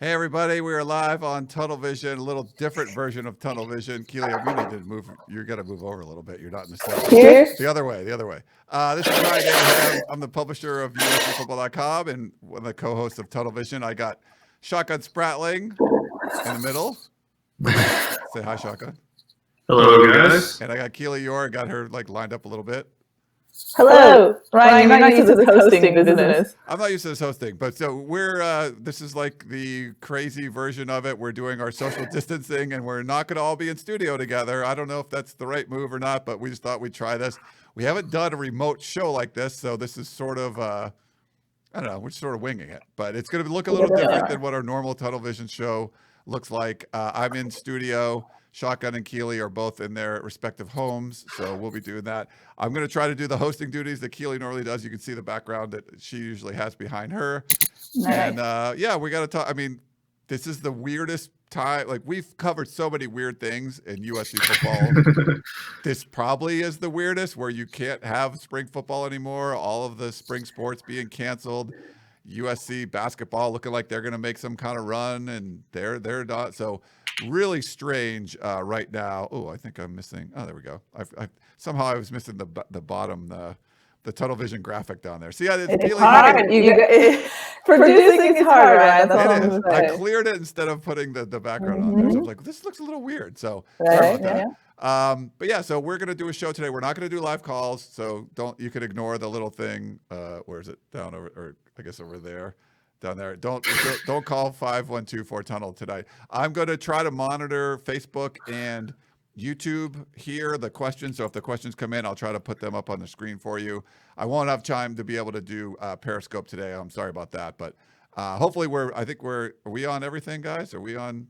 Hey everybody, we are live on Tunnel Vision, a little different version of Tunnel Vision. Keely, you need to move. You're gonna move over a little bit. You're not in the center. Here? The other way. This is Ryan Abraham. I'm the publisher of USCFootball.com and one of the co-hosts of Tunnel Vision. I got Shotgun Spratling in the middle. Say hi, Shotgun. Hello, guys. And I got Keely Eure. Got her like lined up a little bit. Hello. Ryan, you're not used to this hosting business. I'm not used to this hosting, but so we're, this is like the crazy version of it. We're doing our social distancing and we're not going to all be in studio together. I don't know if that's the right move or not, but we just thought we'd try this. We haven't done a remote show like this, so this is sort of, I don't know, we're sort of winging it, but it's going to look a little different than what our normal Tunnel Vision show looks like. I'm in studio. Shotgun and Keely are both in their respective homes, so we'll be doing that. I'm going to try to do the hosting duties that Keely normally does. You can see the background that she usually has behind her. Nice. And yeah, we got to talk. I mean, this is the weirdest time. Like, we've covered so many weird things in USC football. This probably is the weirdest, where you can't have spring football anymore. All of the spring sports being canceled. USC basketball looking like they're going to make some kind of run, and they're not. So really strange right now. Oh, I think I'm missing. Oh, there we go. Somehow I was missing the bottom, the Tunnel Vision graphic down there. See, it's hard. Producing is hard, Ryan. That's all I cleared it instead of putting the background on there. So I was like, this looks a little weird. So sorry about that. But yeah, so we're going to do a show today. We're not going to do live calls, so you can ignore the little thing. Where is it? Down over, or I guess over there. Down there. Don't call 5124 Tunnel tonight. I'm going to try to monitor Facebook and YouTube here, the questions. So if the questions come in, I'll try to put them up on the screen for you. I won't have time to be able to do Periscope today. I'm sorry about that, but hopefully are we on everything, guys? Are we on?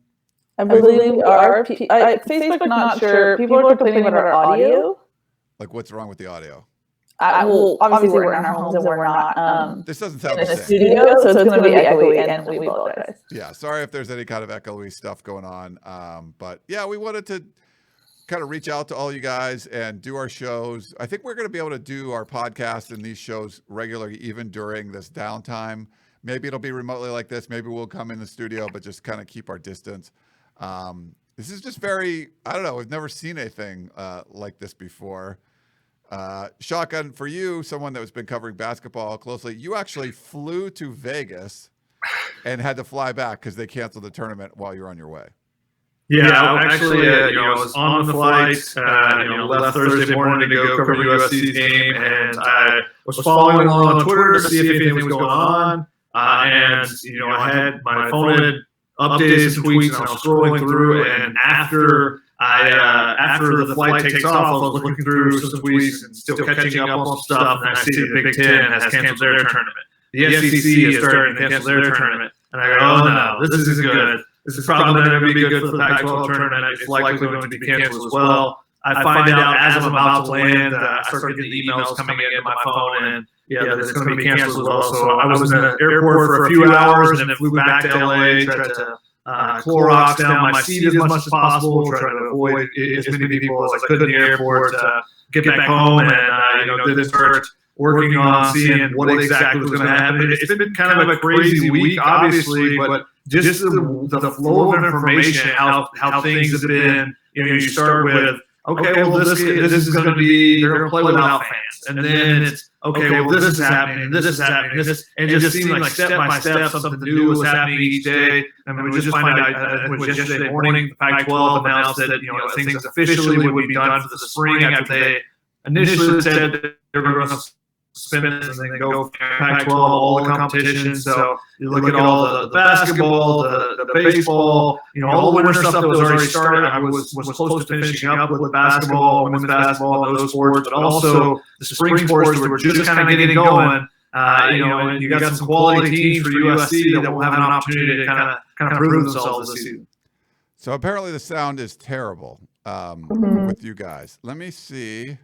I believe we are. Facebook, not sure. People are complaining about our audio. Like, what's wrong with the audio? Well, obviously we're in our homes and we're not this doesn't sound in the a same. studio, so it's going to be echoey, and we apologize. Yeah, sorry if there's any kind of echoey stuff going on. But yeah, we wanted to kind of reach out to all you guys and do our shows. I think we're going to be able to do our podcast and these shows regularly, even during this downtime. Maybe it'll be remotely like this. Maybe we'll come in the studio, but just kind of keep our distance. This is just very, I don't know, we've never seen anything like this before. Shotgun, for you, someone that has been covering basketball closely, you actually flew to Vegas and had to fly back because they canceled the tournament while you were on your way. Yeah, actually, I was on the flight, left Thursday morning to go cover USC's game, and I was following along on Twitter to see if anything was going on. I had my phone had updated some tweets, and I was scrolling through, and after the flight takes off, I was looking through some tweets and still catching up on stuff, and I see the Big Ten has canceled their tournament. The SEC is starting to cancel their tournament, and I go, oh no, this isn't good. This is probably not going to be good for the Pac-12 tournament. It's likely going to be canceled as well. I find out as I'm about to land, I start getting emails coming in my phone, and that it's going to be canceled as well. So I was in the airport for a few hours, and then flew back to LA, tried to Clorox down my seat as much as possible, try to avoid as many people as I could in the airport, get back home, and then start working on seeing what exactly was going to happen. It's been kind of a crazy week, obviously, but just the flow of information, how things have been. You start with, okay, well, this is going to be, they're going to play without fans, and then it's, okay, well, this is happening, and this is happening, and it just seemed like step by step something new was happening each day. And we just find out, it was yesterday morning, the Pac-12 announced that things officially would be done for the spring after they initially said that they were going to spin it and then go Pac-12, all the competitions. So you look at all the basketball, the baseball, all the winter stuff that was already started. I was close to finishing up with basketball, women's basketball, and those sports, but also the spring sports that were just kind of getting going. And you got some quality teams for USC that will have an opportunity to kind of prove themselves this season. So apparently the sound is terrible with you guys. Let me see.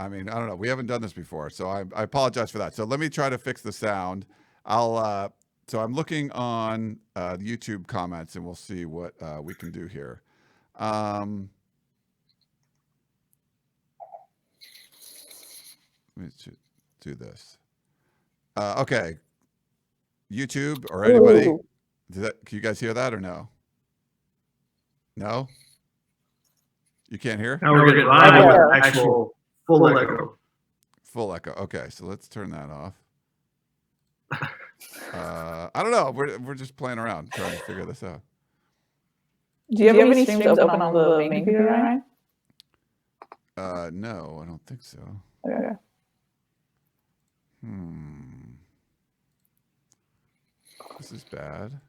I mean, I don't know. We haven't done this before, so I apologize for that. So let me try to fix the sound. So I'm looking on the YouTube comments, and we'll see what we can do here. Let me do this. Okay. YouTube or anybody. Can you guys hear that or no? No? You can't hear? Now we're getting live with actual full echo. Full echo. Okay, so let's turn that off. I don't know. We're just playing around trying to figure this out. Do you have any streams open on the main computer, Ryan? No, I don't think so. Okay. This is bad.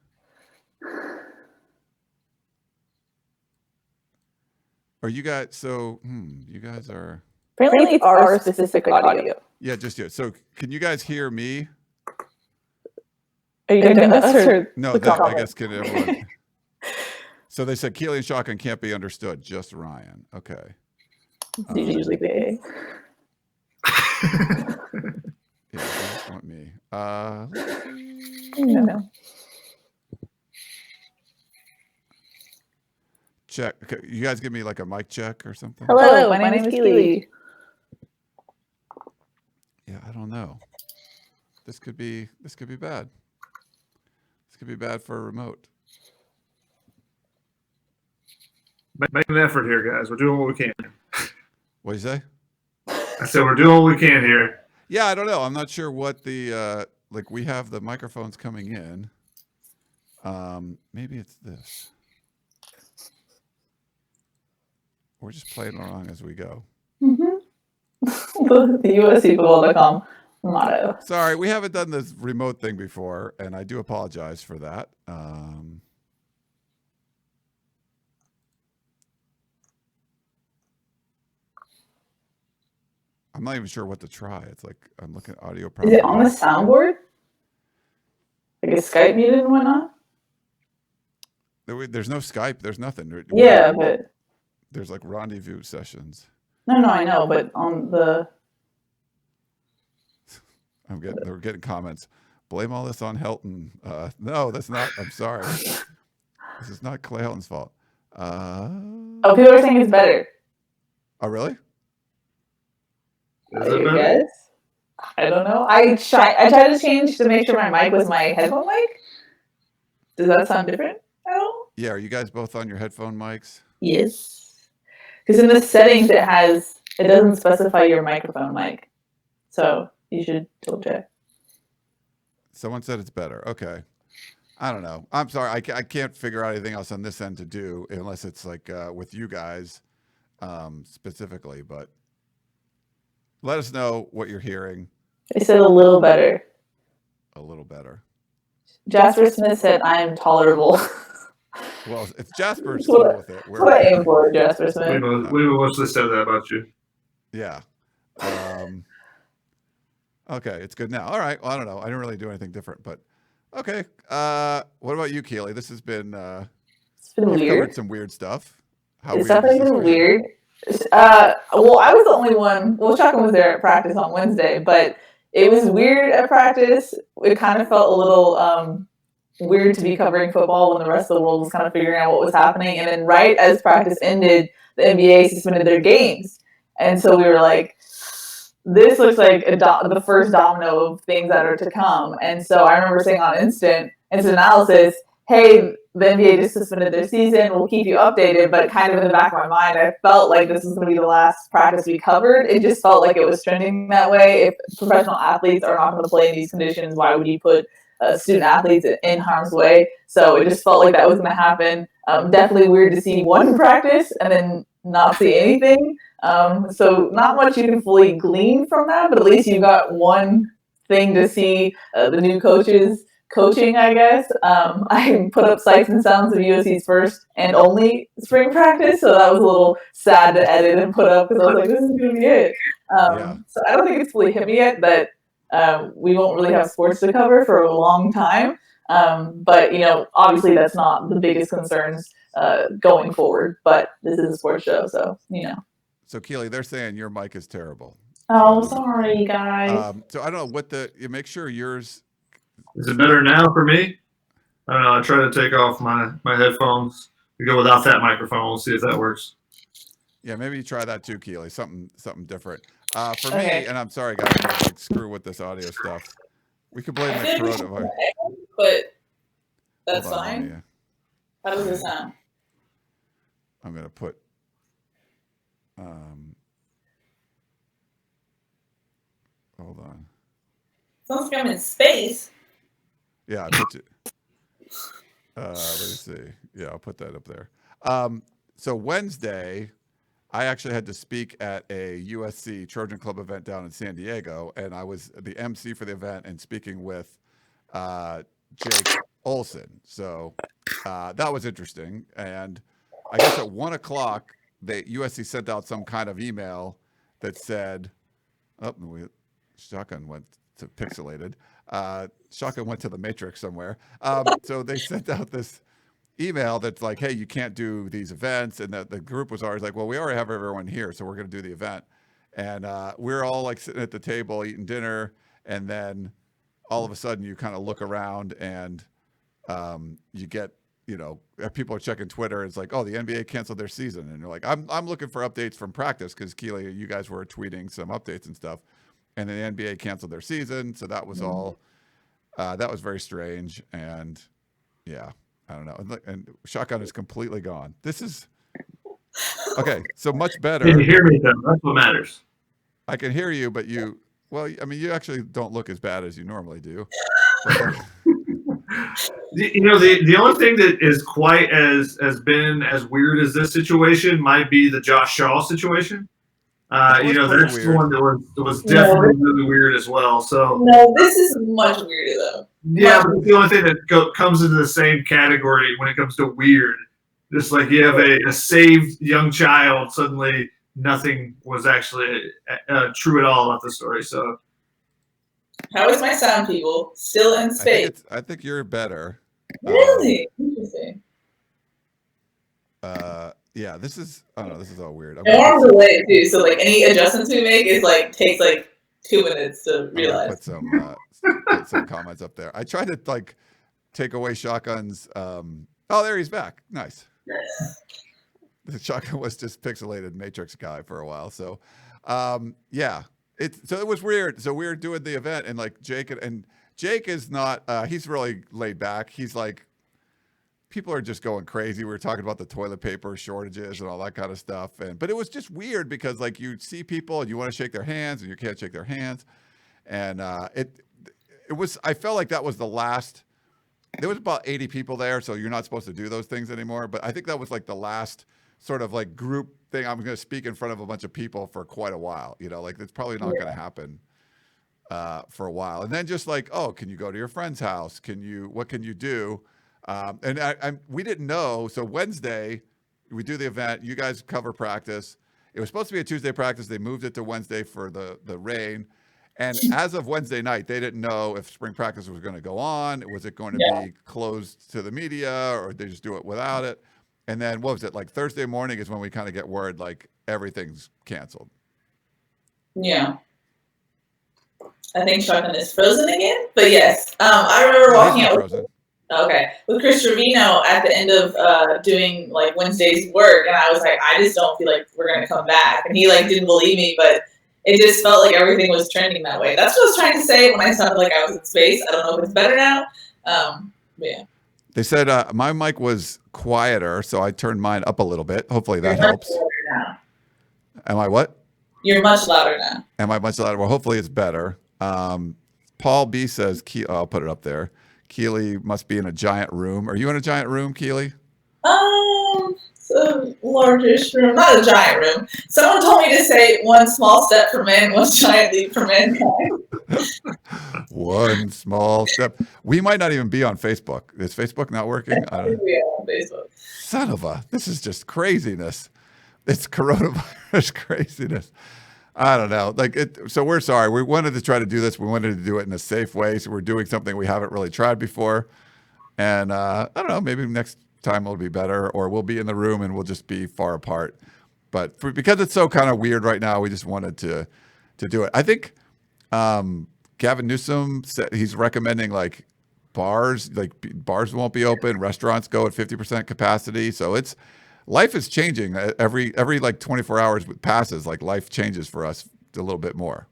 Are you guys, so, you guys are. Apparently it's our specific audio. Yeah, just you. So can you guys hear me? Are you doing us or? No, I guess can everyone. So they said Keely and Shotgun can't be understood, just Ryan. Okay. It's usually big. Yeah, they just want me. No. Check. Okay, you guys give me like a mic check or something? Hello, my name is Keely. Yeah, I don't know. This could be bad. This could be bad for a remote. Make an effort here, guys. We're doing what we can. What do you say? I said we're doing what we can here. Yeah, I don't know. I'm not sure what the like we have the microphones coming in. Maybe it's this. We're just playing along as we go. The USCFootball.com motto. Sorry, we haven't done this remote thing before, and I do apologize for that. I'm not even sure what to try. It's like I'm looking at audio. Is it on the soundboard? Like is Skype muted and whatnot? There's no Skype. There's nothing. Yeah, but there's like rendezvous sessions. No, I know, but on the. They're getting comments. Blame all this on Helton. No, that's not. I'm sorry. This is not Clay Helton's fault. People are saying it's better. Oh, really? Is it better? Yes. I don't know. I tried to change to make sure my mic was my headphone mic. Does that sound different at all? Yeah. Are you guys both on your headphone mics? Yes. Because in the settings it doesn't specify your microphone mic. So you should double check. Someone said it's better. Okay. I don't know. I'm sorry. I can't figure out anything else on this end to do unless it's like with you guys specifically. But let us know what you're hearing. I said a little better. A little better. Jasper Smith said I am tolerable. Well, if Jasper's cool with it, what I aim for, Jasper Smith. We mostly said that about you. Yeah. Okay, it's good now. All right. Well, I don't know. I didn't really do anything different, but okay. What about you, Keely? This has been it's been we've weird. covered some weird stuff. It's definitely been weird. Well, I was the only one. Well, Shotgun was there at practice on Wednesday, but it was weird at practice. It kind of felt a little weird to be covering football when the rest of the world was kind of figuring out what was happening. And then right as practice ended, the NBA suspended their games. And so we were like, this looks like the first domino of things that are to come. And so I remember saying on instant analysis, hey, the NBA just suspended their season. We'll keep you updated. But kind of in the back of my mind, I felt like this was going to be the last practice we covered. It just felt like it was trending that way. If professional athletes are not going to play in these conditions, why would you put student athletes in harm's way? So it just felt like that was going to happen. Definitely weird to see one practice and then not see anything. So not much you can fully glean from that, but at least you got one thing to see the new coaches coaching, I guess. I put up sights and sounds of USC's first and only spring practice, so that was a little sad to edit and put up because I was like, this is going to be it. So I don't think it's fully hit me yet, but we won't really have sports to cover for a long time. But, obviously that's not the biggest concerns going forward, but this is a sports show, so. So Keely, they're saying your mic is terrible. Oh, sorry, guys. So I don't know you make sure yours. Is it better now for me? I don't know. I try to take off my headphones. We go without that microphone. We'll see if that works. Yeah, maybe you try that too, Keely. Something different. For me, and I'm sorry, guys, like screw with this audio stuff. We could blame the coronavirus. But that's fine. How does it sound? I'm gonna put. Hold on. Sounds like I'm in space. Yeah, I put it. Let me see. Yeah, I'll put that up there. So Wednesday, I actually had to speak at a USC Trojan Club event down in San Diego, and I was the MC for the event and speaking with Jake Olson. So that was interesting. And I guess at 1 o'clock, USC sent out some kind of email that said, Shotgun went to pixelated. Shotgun went to the Matrix somewhere. So they sent out this email that's like, hey, you can't do these events. And the group was always like, well, we already have everyone here, so we're going to do the event. And we're all like sitting at the table eating dinner. And then all of a sudden you kind of look around and you get, people are checking Twitter. It's like, oh, the NBA canceled their season. And you're like, I'm looking for updates from practice because Keely, you guys were tweeting some updates and stuff. And then the NBA canceled their season. So that was all, that was very strange. And yeah, I don't know. And Shotgun is completely gone. This is, okay, so much better. Can you hear me though? That's what matters. I can hear you, but you actually don't look as bad as you normally do. The only thing that is quite as been as weird as this situation might be the Josh Shaw situation. That's the one that was definitely really weird as well. So no, this is much weirder though. Yeah, but the only thing that comes into the same category when it comes to weird, just like you have a saved young child, suddenly nothing was actually true at all about the story. So how is my sound, people? Still in space? I think you're better. Really? Interesting. Yeah, this is all weird. And we're on delay too, so like any adjustments we make takes 2 minutes to realize. Put some comments up there. I tried to take away Shotgun's. Oh, there he's back. Nice. The Shotgun was just pixelated Matrix guy for a while. So, yeah, so it was weird. So we were doing the event and Jake is not. He's really laid back. He's like. People are just going crazy. We were talking about the toilet paper shortages and all that kind of stuff. But it was just weird because you see people and you want to shake their hands and you can't shake their hands. And it was, I felt like that was the last, there was about 80 people there. So you're not supposed to do those things anymore. But I think that was the last sort of group thing. I'm going to speak in front of a bunch of people for quite a while, it's probably not going to happen for a while. And then just oh, can you go to your friend's house? What can you do? And we didn't know. So Wednesday, we do the event. You guys cover practice. It was supposed to be a Tuesday practice. They moved it to Wednesday for the rain. And as of Wednesday night, they didn't know if spring practice was going to go on. Was it going to be closed to the media or they just do it without it? And then what was it? Thursday morning is when we kind of get word everything's canceled. Yeah. I think Shotgun is frozen again. But yes, I remember walking out. Frozen. Okay, with Chris Trevino at the end of doing Wednesday's work, and I was like, I just don't feel like we're gonna come back, and he didn't believe me, but it just felt like everything was trending that way. That's what I was trying to say when I sounded like I was in space. I don't know if it's better now. But yeah. They said my mic was quieter, so I turned mine up a little bit. Hopefully that helps. Now. Am I what? You're much louder now. Am I much louder? Well, hopefully it's better. Paul B says, I'll put it up there. Keely must be in a giant room. Are you in a giant room, Keely? a largish room, not a giant room. Someone told me to say one small step for men, one giant leap for mankind. One small step. We might not even be on Facebook. Is Facebook not working? I think we are on Facebook. Son of a, this is just craziness. It's coronavirus craziness. I don't know. So we're sorry. We wanted to try to do this. We wanted to do it in a safe way. So we're doing something we haven't really tried before. And I don't know, maybe next time it'll be better, or we'll be in the room and we'll just be far apart. But because it's so kind of weird right now, we just wanted to do it. I think Gavin Newsom said he's recommending bars won't be open, restaurants go at 50% capacity. So life is changing every 24 hours passes. Life changes for us a little bit more.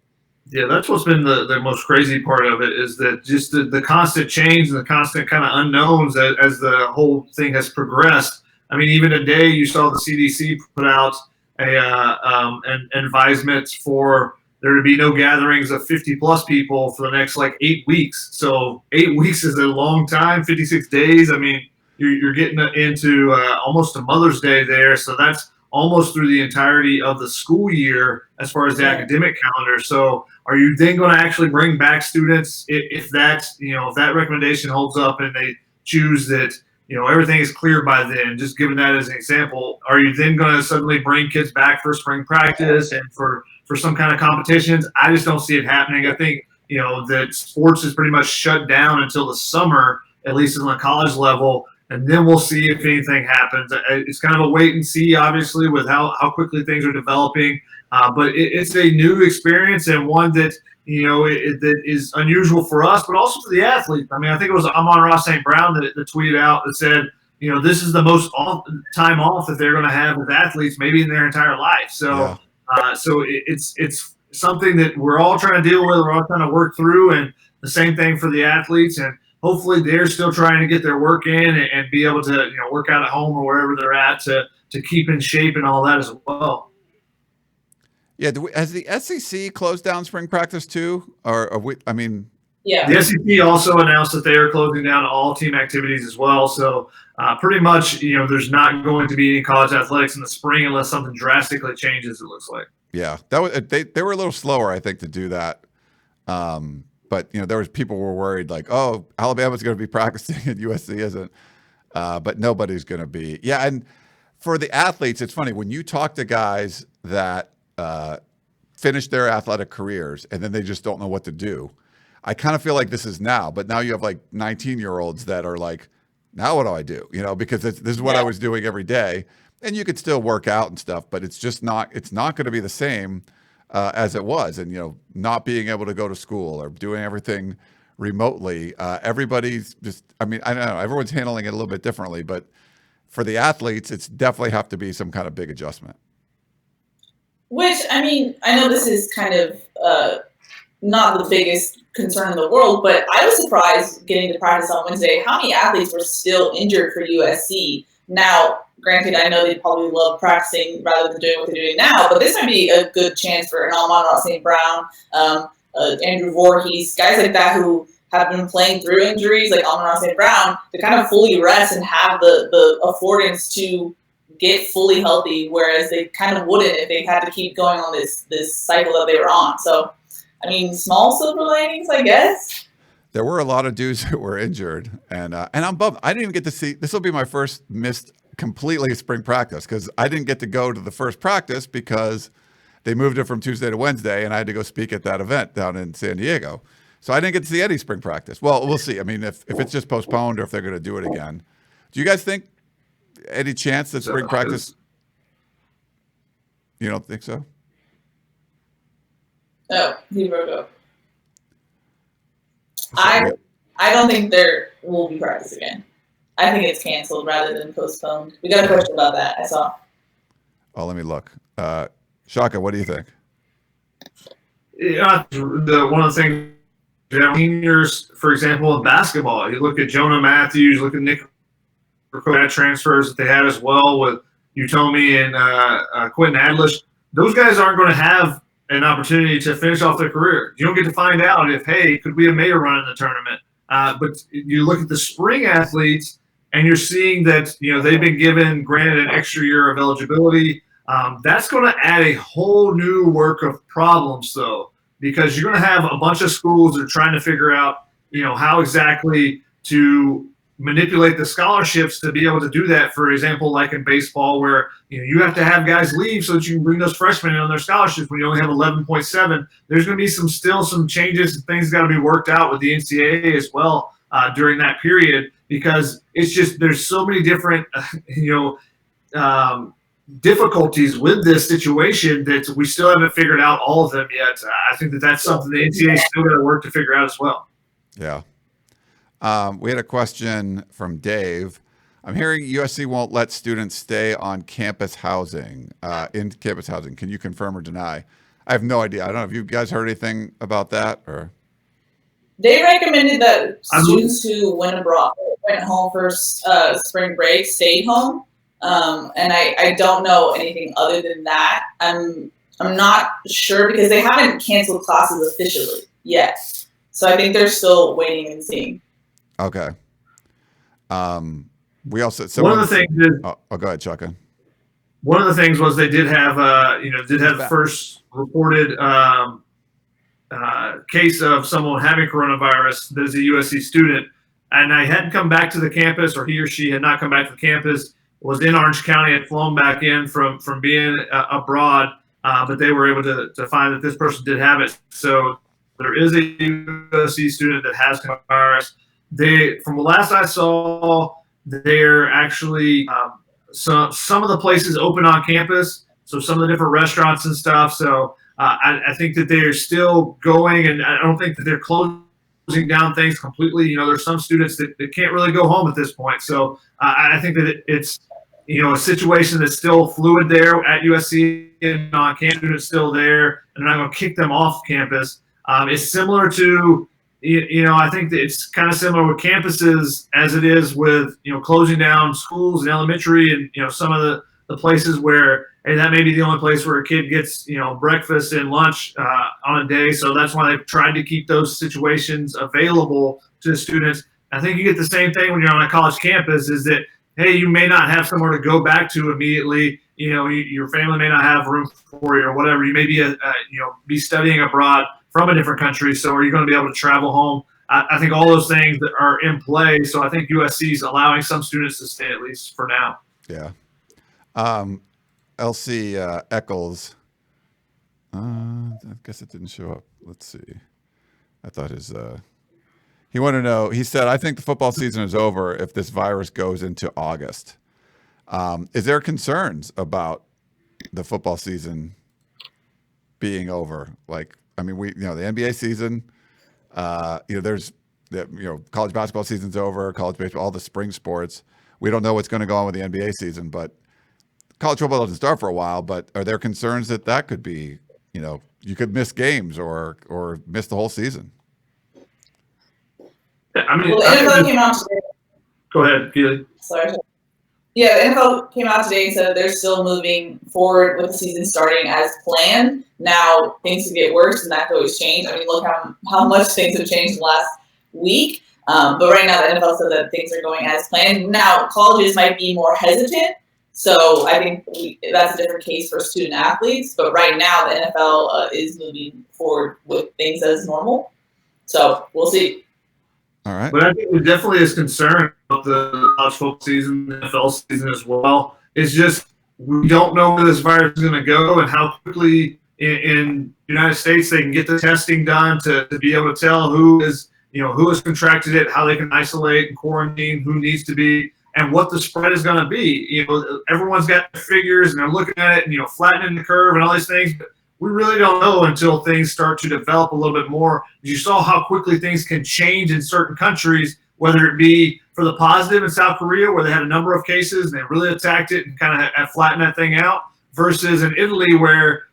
Yeah, that's what's been the most crazy part of it, is that just the constant change and the constant kind of unknowns as the whole thing has progressed. I mean, even today you saw the CDC put out an advisement for there to be no gatherings of 50 plus people for the next 8 weeks. So 8 weeks is a long time, 56 days. I mean, you're getting into almost a Mother's Day there. So that's almost through the entirety of the school year as far as the academic calendar. So are you then going to actually bring back students if that recommendation holds up and they choose that, everything is cleared by then, just giving that as an example, are you then going to suddenly bring kids back for spring practice and for some kind of competitions? I just don't see it happening. I think, that sports is pretty much shut down until the summer, at least on the college level. And then we'll see if anything happens. It's kind of a wait and see, obviously, with how quickly things are developing. But it's a new experience and one that, that is unusual for us, but also for the athletes. I mean, I think it was Amon-Ra St. Brown that tweeted out that said, this is the most time off that they're going to have with athletes maybe in their entire life. So, it's something that we're all trying to deal with. We're all trying to work through, and the same thing for the athletes. And hopefully they're still trying to get their work in and be able to, work out at home or wherever they're at to keep in shape and all that as well. Yeah. Has the SEC closed down spring practice too? Yeah. The SEC also announced that they are closing down all team activities as well. So pretty much, there's not going to be any college athletics in the spring unless something drastically changes, it looks like. Yeah. They were a little slower, I think, to do that. But there was people were worried oh, Alabama's going to be practicing and USC isn't, but nobody's going to be. Yeah, and for the athletes, it's funny when you talk to guys that finish their athletic careers and then they just don't know what to do. I kind of feel like this is now, but now you have 19-year-olds that are now what do I do? Because this is what I was doing every day, and you could still work out and stuff, but it's just not. It's not going to be the same. As it was, and not being able to go to school or doing everything remotely. Everybody's just, I don't know, everyone's handling it a little bit differently, but for the athletes, it's definitely have to be some kind of big adjustment. Which, I know this is kind of not the biggest concern in the world, but I was surprised getting to practice on Wednesday how many athletes were still injured for USC. Now, granted, I know they probably love practicing rather than doing what they're doing now, but this might be a good chance for an Amon-Ra St. Brown, Andrew Voorhees, guys like that who have been playing through injuries, like Amon-Ra St. Brown, to kind of fully rest and have the affordance to get fully healthy, whereas they kind of wouldn't if they had to keep going on this cycle that they were on. So, small silver linings, I guess. There were a lot of dudes that were injured, and I'm bummed. I didn't even get to see. This will be my first missed completely spring practice because I didn't get to go to the first practice because they moved it from Tuesday to Wednesday, and I had to go speak at that event down in San Diego. So I didn't get to see any spring practice. Well, we'll see. If it's just postponed or if they're going to do it again. Do you guys think any chance that spring practice? You don't think so? Oh, he broke up. I don't think there will be practice again. I think it's canceled rather than postponed. We got a question about that, I saw. Oh, let me look. Shaka, what do you think? Yeah, one of the things, seniors, for example, in basketball, you look at Jonah Matthews, look at Nick transfers that they had as well with Utomi and Quentin Adlish. Those guys aren't going to have an opportunity to finish off their career. You don't get to find out if, hey, could we have made a run in the tournament? But you look at the spring athletes, and you're seeing that, they've been granted an extra year of eligibility. That's going to add a whole new work of problems, though, because you're going to have a bunch of schools that are trying to figure out, how exactly to manipulate the scholarships to be able to do that. For example, like in baseball, where you have to have guys leave so that you can bring those freshmen in on their scholarships when you only have 11.7. There's going to be some changes and things got to be worked out with the NCAA as well during that period, because it's just there's so many different difficulties with this situation that we still haven't figured out all of them yet. I think that's something the NCAA still got to work to figure out as well. Yeah. We had a question from Dave. I'm hearing USC won't let students stay on campus housing, in campus housing. Can you confirm or deny? I have no idea. I don't know if you guys heard anything about that, or. They recommended that students who went home for spring break stayed home. And I don't know anything other than that. I'm not sure because they haven't canceled classes officially yet. So I think they're still waiting and seeing. Okay. We also one of the things is, go ahead, Chucka. One of the things was they did have the first reported case of someone having coronavirus that is a USC student, and I hadn't come back to the campus, or he or she had not come back to the campus, was in Orange County, had flown back in from being abroad, but they were able to find that this person did have it. So there is a USC student that has coronavirus. From the last I saw, they're actually some of the places open on campus, so some of the different restaurants and stuff. So I think that they are still going, and I don't think that they're closing down things completely. There's some students that can't really go home at this point. So I think that it's a situation that's still fluid there at USC, and on campus students still there, and they're not going to kick them off campus. It's similar to, I think that it's kind of similar with campuses as it is with, closing down schools and elementary and, some of the places where, and that may be the only place where a kid gets, breakfast and lunch on a day. So that's why they've tried to keep those situations available to the students. I think you get the same thing when you're on a college campus, is that, hey, you may not have somewhere to go back to immediately. Your family may not have room for you or whatever. You may be, be studying abroad from a different country. So are you going to be able to travel home? I think all those things that are in play. So I think USC is allowing some students to stay, at least for now. Yeah. LC Eccles. I guess it didn't show up. Let's see. I thought he wanted to know, he said, I think the football season is over if this virus goes into August. Is there concerns about the football season being over? Like, I mean, the NBA season, there's college basketball season's over, college baseball, all the spring sports. We don't know what's going to go on with the NBA season, but college football doesn't start for a while. But are there concerns that could be, you could miss games or miss the whole season? I mean, well, the NFL came out today. Go ahead, Keely. Sorry. Yeah, the NFL came out today and said they're still moving forward with the season starting as planned. Now, things could get worse, and that could always change. I mean, look how much things have changed in the last week. But right now, the NFL said that things are going as planned. Now, colleges might be more hesitant, so I think that's a different case for student athletes. But right now, the NFL is moving forward with things as normal. So we'll see. All right. But I think there definitely is concern about the college football season, the NFL season as well. It's just we don't know where this virus is going to go and how quickly in the United States they can get the testing done to be able to tell who has contracted it, how they can isolate and quarantine, who needs to be, and what the spread is going to be. Everyone's got their figures and they're looking at it and, flattening the curve and all these things. But we really don't know until things start to develop a little bit more. You saw how quickly things can change in certain countries, whether it be for the positive in South Korea, where they had a number of cases and they really attacked it and kind of flattened that thing out, versus in Italy where,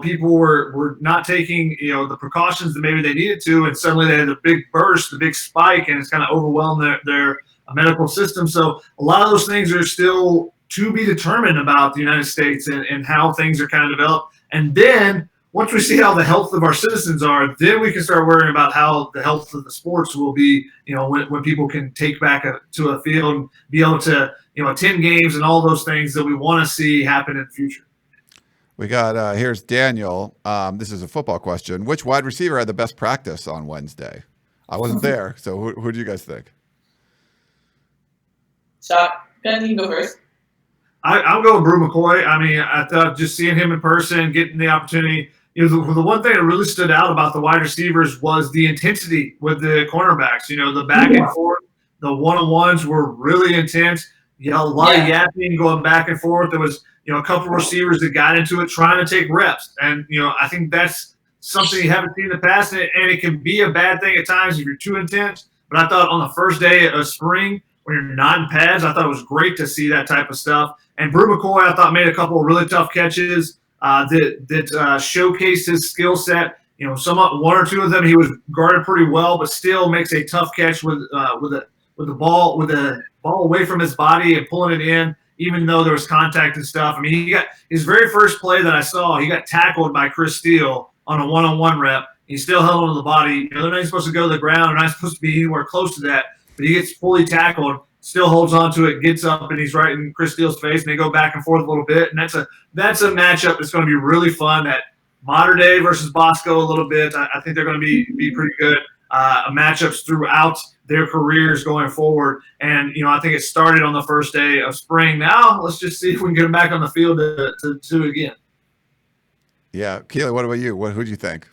people were not taking, the precautions that maybe they needed to, and suddenly they had a big burst, a big spike, and it's kind of overwhelmed their medical system. So a lot of those things are still to be determined about the United States and how things are kind of developed. And then once we see how the health of our citizens are, then we can start worrying about how the health of the sports will be, when people can take back to a field and be able to, attend games and all those things that we want to see happen in the future. We got, here's Daniel. This is a football question. Which wide receiver had the best practice on Wednesday? I wasn't there, so who do you guys think? Shot. Ben, you can go first. I'll go with Brew McCoy. I mean, I thought just seeing him in person, getting the opportunity. The one thing that really stood out about the wide receivers was the intensity with the cornerbacks. The back and forth, the one-on-ones were really intense. A lot of yapping going back and forth. There was, a couple receivers that got into it trying to take reps. And, I think that's something you haven't seen in the past. And it can be a bad thing at times if you're too intense. But I thought on the first day of spring, when you're not in pads, I thought it was great to see that type of stuff. And Brew McCoy, I thought, made a couple of really tough catches that showcased his skill set. One or two of them he was guarded pretty well, but still makes a tough catch with the ball away from his body and pulling it in, even though there was contact and stuff. I mean, he got his very first play that I saw. He got tackled by Chris Steele on a one-on-one rep. He still held onto the body. They're not supposed to go to the ground. They're not supposed to be anywhere close to that. But he gets fully tackled, still holds on to it, gets up, and he's right in Chris Steele's face, and they go back and forth a little bit. And that's a matchup that's going to be really fun. That Mater Dei versus Bosco a little bit. I think they're going to be pretty good matchups throughout their careers going forward. And, I think it started on the first day of spring. Now let's just see if we can get them back on the field to do it again. Yeah. Keely, what about you? Who'd you think?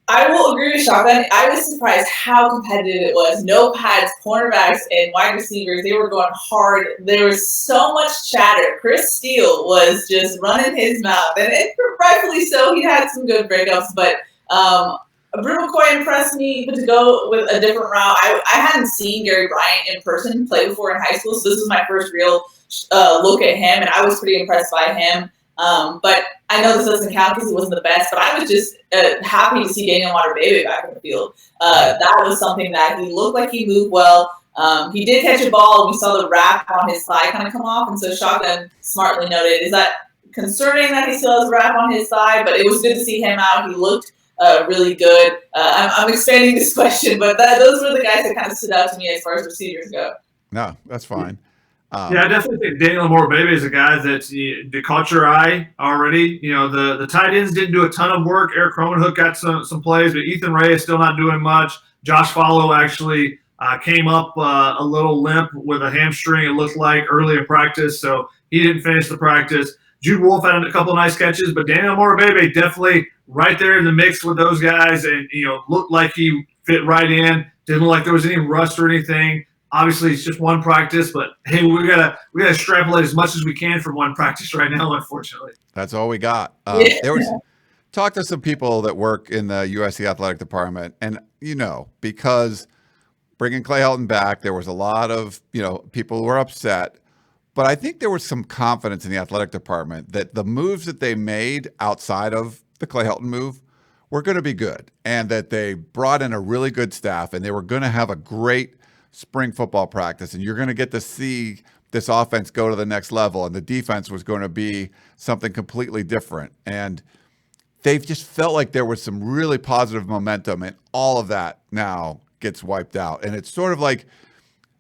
I will agree with Shotgun. I was surprised how competitive it was. No pads, cornerbacks, and wide receivers. They were going hard. There was so much chatter. Chris Steele was just running his mouth, and rightfully so. He had some good breakups, but Brew McCoy impressed me. But to go with a different route, I hadn't seen Gary Bryant in person play before in high school, so this was my first real look at him, and I was pretty impressed by him. But I know this doesn't count because he wasn't the best, but I was just happy to see Daniel Mater back in the field. That was something that he looked like he moved well. He did catch a ball. We saw the wrap on his thigh kind of come off, and so Shotgun smartly noted, is that concerning that he still has wrap on his thigh? But it was good to see him out. He looked really good. I'm expanding this question, but those were the guys that kind of stood out to me as far as receivers go. No, that's fine. I definitely think Daniel Mater is a guy that caught your eye already. The tight ends didn't do a ton of work. Eric Cromanhook got some plays, but Ethan Ray is still not doing much. Josh Follow actually came up a little limp with a hamstring, it looked like, early in practice, so he didn't finish the practice. Jude Wolf had a couple of nice catches, but Daniel Mater definitely right there in the mix with those guys, and looked like he fit right in. Didn't look like there was any rust or anything. Obviously, it's just one practice, but hey, we gotta extrapolate as much as we can from one practice right now. Unfortunately, that's all we got. Talk to some people that work in the USC athletic department, and because bringing Clay Helton back, there was a lot of people who were upset, but I think there was some confidence in the athletic department that the moves that they made outside of the Clay Helton move were going to be good, and that they brought in a really good staff, and they were going to have a great spring football practice, and you're going to get to see this offense go to the next level, and the defense was going to be something completely different. And they've just felt like there was some really positive momentum, and all of that now gets wiped out. And it's sort of like,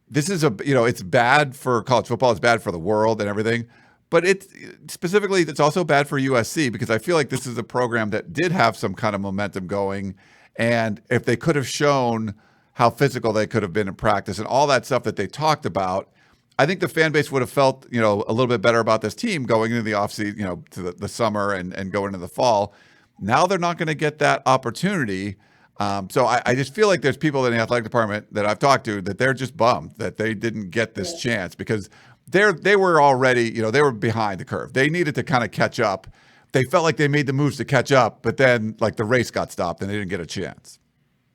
this is it's bad for college football, it's bad for the world and everything, but it's also bad for USC, because I feel like this is a program that did have some kind of momentum going, and if they could have shown how physical they could have been in practice and all that stuff that they talked about, I think the fan base would have felt, a little bit better about this team going into the offseason, to the summer and going into the fall. Now they're not going to get that opportunity. So I just feel like there's people in the athletic department that I've talked to that they're just bummed that they didn't get this chance, because they were already, they were behind the curve. They needed to kind of catch up. They felt like they made the moves to catch up, but then the race got stopped and they didn't get a chance.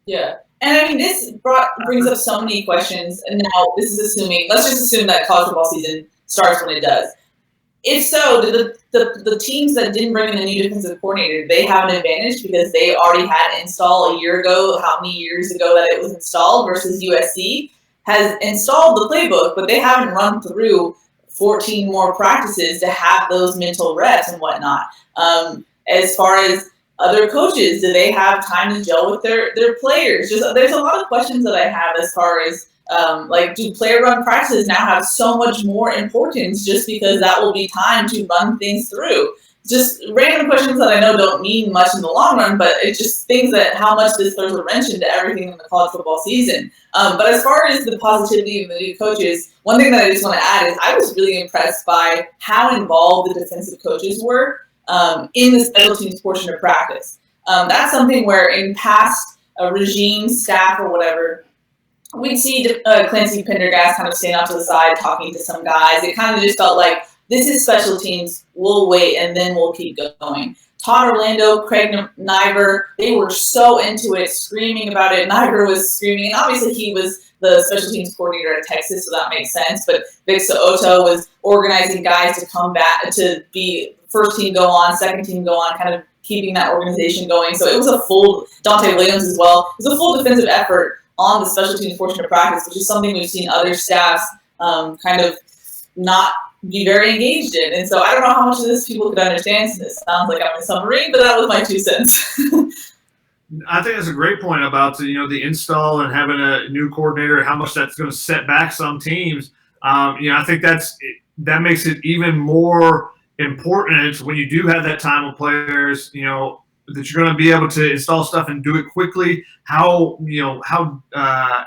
Yeah. And I mean, this brings up so many questions. And now this is let's just assume that college football season starts when it does. If so, do the teams that didn't bring in a new defensive coordinator, they have an advantage because they already had install a year ago, how many years ago that it was installed, versus USC has installed the playbook, but they haven't run through 14 more practices to have those mental reps and whatnot. As far as other coaches? Do they have time to gel with their players? Just there's a lot of questions that I have as far as like, do player run practices now have so much more importance just because that will be time to run things through? Just random questions that I know don't mean much in the long run, but it's just things that how much this throws a wrench into everything in the college football season. But as far as the positivity of the new coaches, one thing that I just want to add is I was really impressed by how involved the defensive coaches were in the special teams portion of practice. That's something where in past regimes, staff, or whatever, we'd see Clancy Pendergast kind of stand off to the side talking to some guys. It kind of just felt like, this is special teams, we'll wait, and then we'll keep going. Todd Orlando, Craig Niver, they were so into it, screaming about it. Niver was screaming, and obviously he was the special teams coordinator at Texas, so that makes sense. But Vic So'oto was organizing guys to come back, to be first team go on, second team go on, kind of keeping that organization going. So it was a full, Dante Williams as well, it was a full defensive effort on the special teams portion of practice, which is something we've seen other staffs kind of not be very engaged in. And so I don't know how much of this people could understand. So this sounds like I'm a submarine, but that was my 2 cents. I think that's a great point about the install and having a new coordinator, how much that's going to set back some teams. I think that makes it even more important when you do have that time with players. That you're going to be able to install stuff and do it quickly. How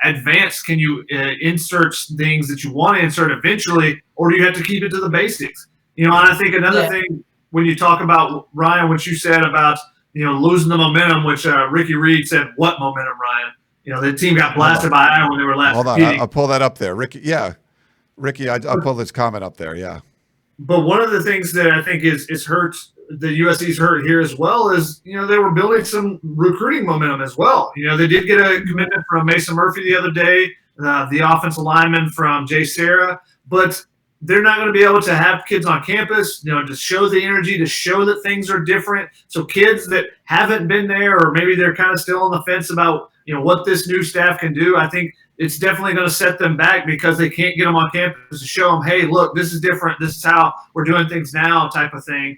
advanced can you insert things that you want to insert eventually, or do you have to keep it to the basics? And I think another thing when you talk about Ryan, what you said about losing the momentum, which Ricky Reed said, "What momentum, Ryan?" The team got blasted by Iowa when they were last. Hold on, I'll pull that up there, Ricky. Yeah, Ricky, I'll pull this comment up there. Yeah. But one of the things that I think is hurt, the USC's hurt here as well, is they were building some recruiting momentum as well. They did get a commitment from Mason Murphy the other day, the offensive lineman from Jay Serra, but they're not going to be able to have kids on campus, to show the energy, to show that things are different. So kids that haven't been there, or maybe they're kind of still on the fence about what this new staff can do, I think it's definitely going to set them back because they can't get them on campus to show them, hey, look, this is different. This is how we're doing things now, type of thing.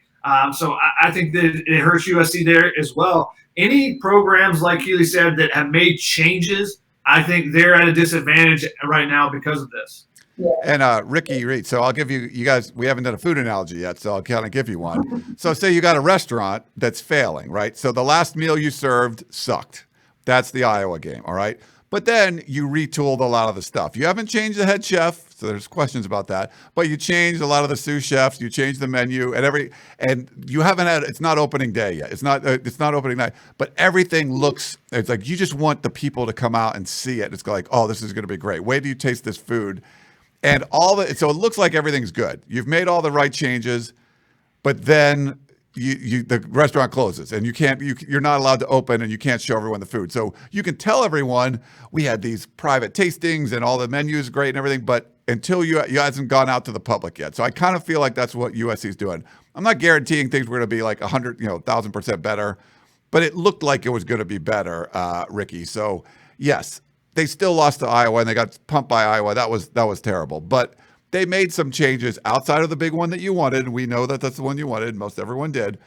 So I think that it hurts USC there as well. Any programs, like Keely said, that have made changes, I think they're at a disadvantage right now because of this. Yeah. And Ricky Reed, so I'll give you guys, we haven't done a food analogy yet, so I'll kind of give you one. So say you got a restaurant that's failing, right? So the last meal you served sucked. That's the Iowa game, all right? But then you retooled a lot of the stuff. You haven't changed the head chef, so there's questions about that. But you changed a lot of the sous chefs. You changed the menu, and you haven't had. It's not opening day yet. It's not opening night. But everything looks. It's like you just want the people to come out and see it. It's like, oh, this is going to be great. Wait till you taste this food, and so it looks like everything's good. You've made all the right changes, but then the restaurant closes and you're not allowed to open and you can't show everyone the food. So you can tell everyone we had these private tastings and all the menus great and everything, but until you hasn't gone out to the public yet. So I kind of feel like that's what USC is doing. I'm not guaranteeing things were going to be like 1,000% better, but it looked like it was going to be better, Ricky. So yes, they still lost to Iowa and they got pumped by Iowa. That was terrible, but they made some changes outside of the big one that you wanted. We know that that's the one you wanted. Most everyone did.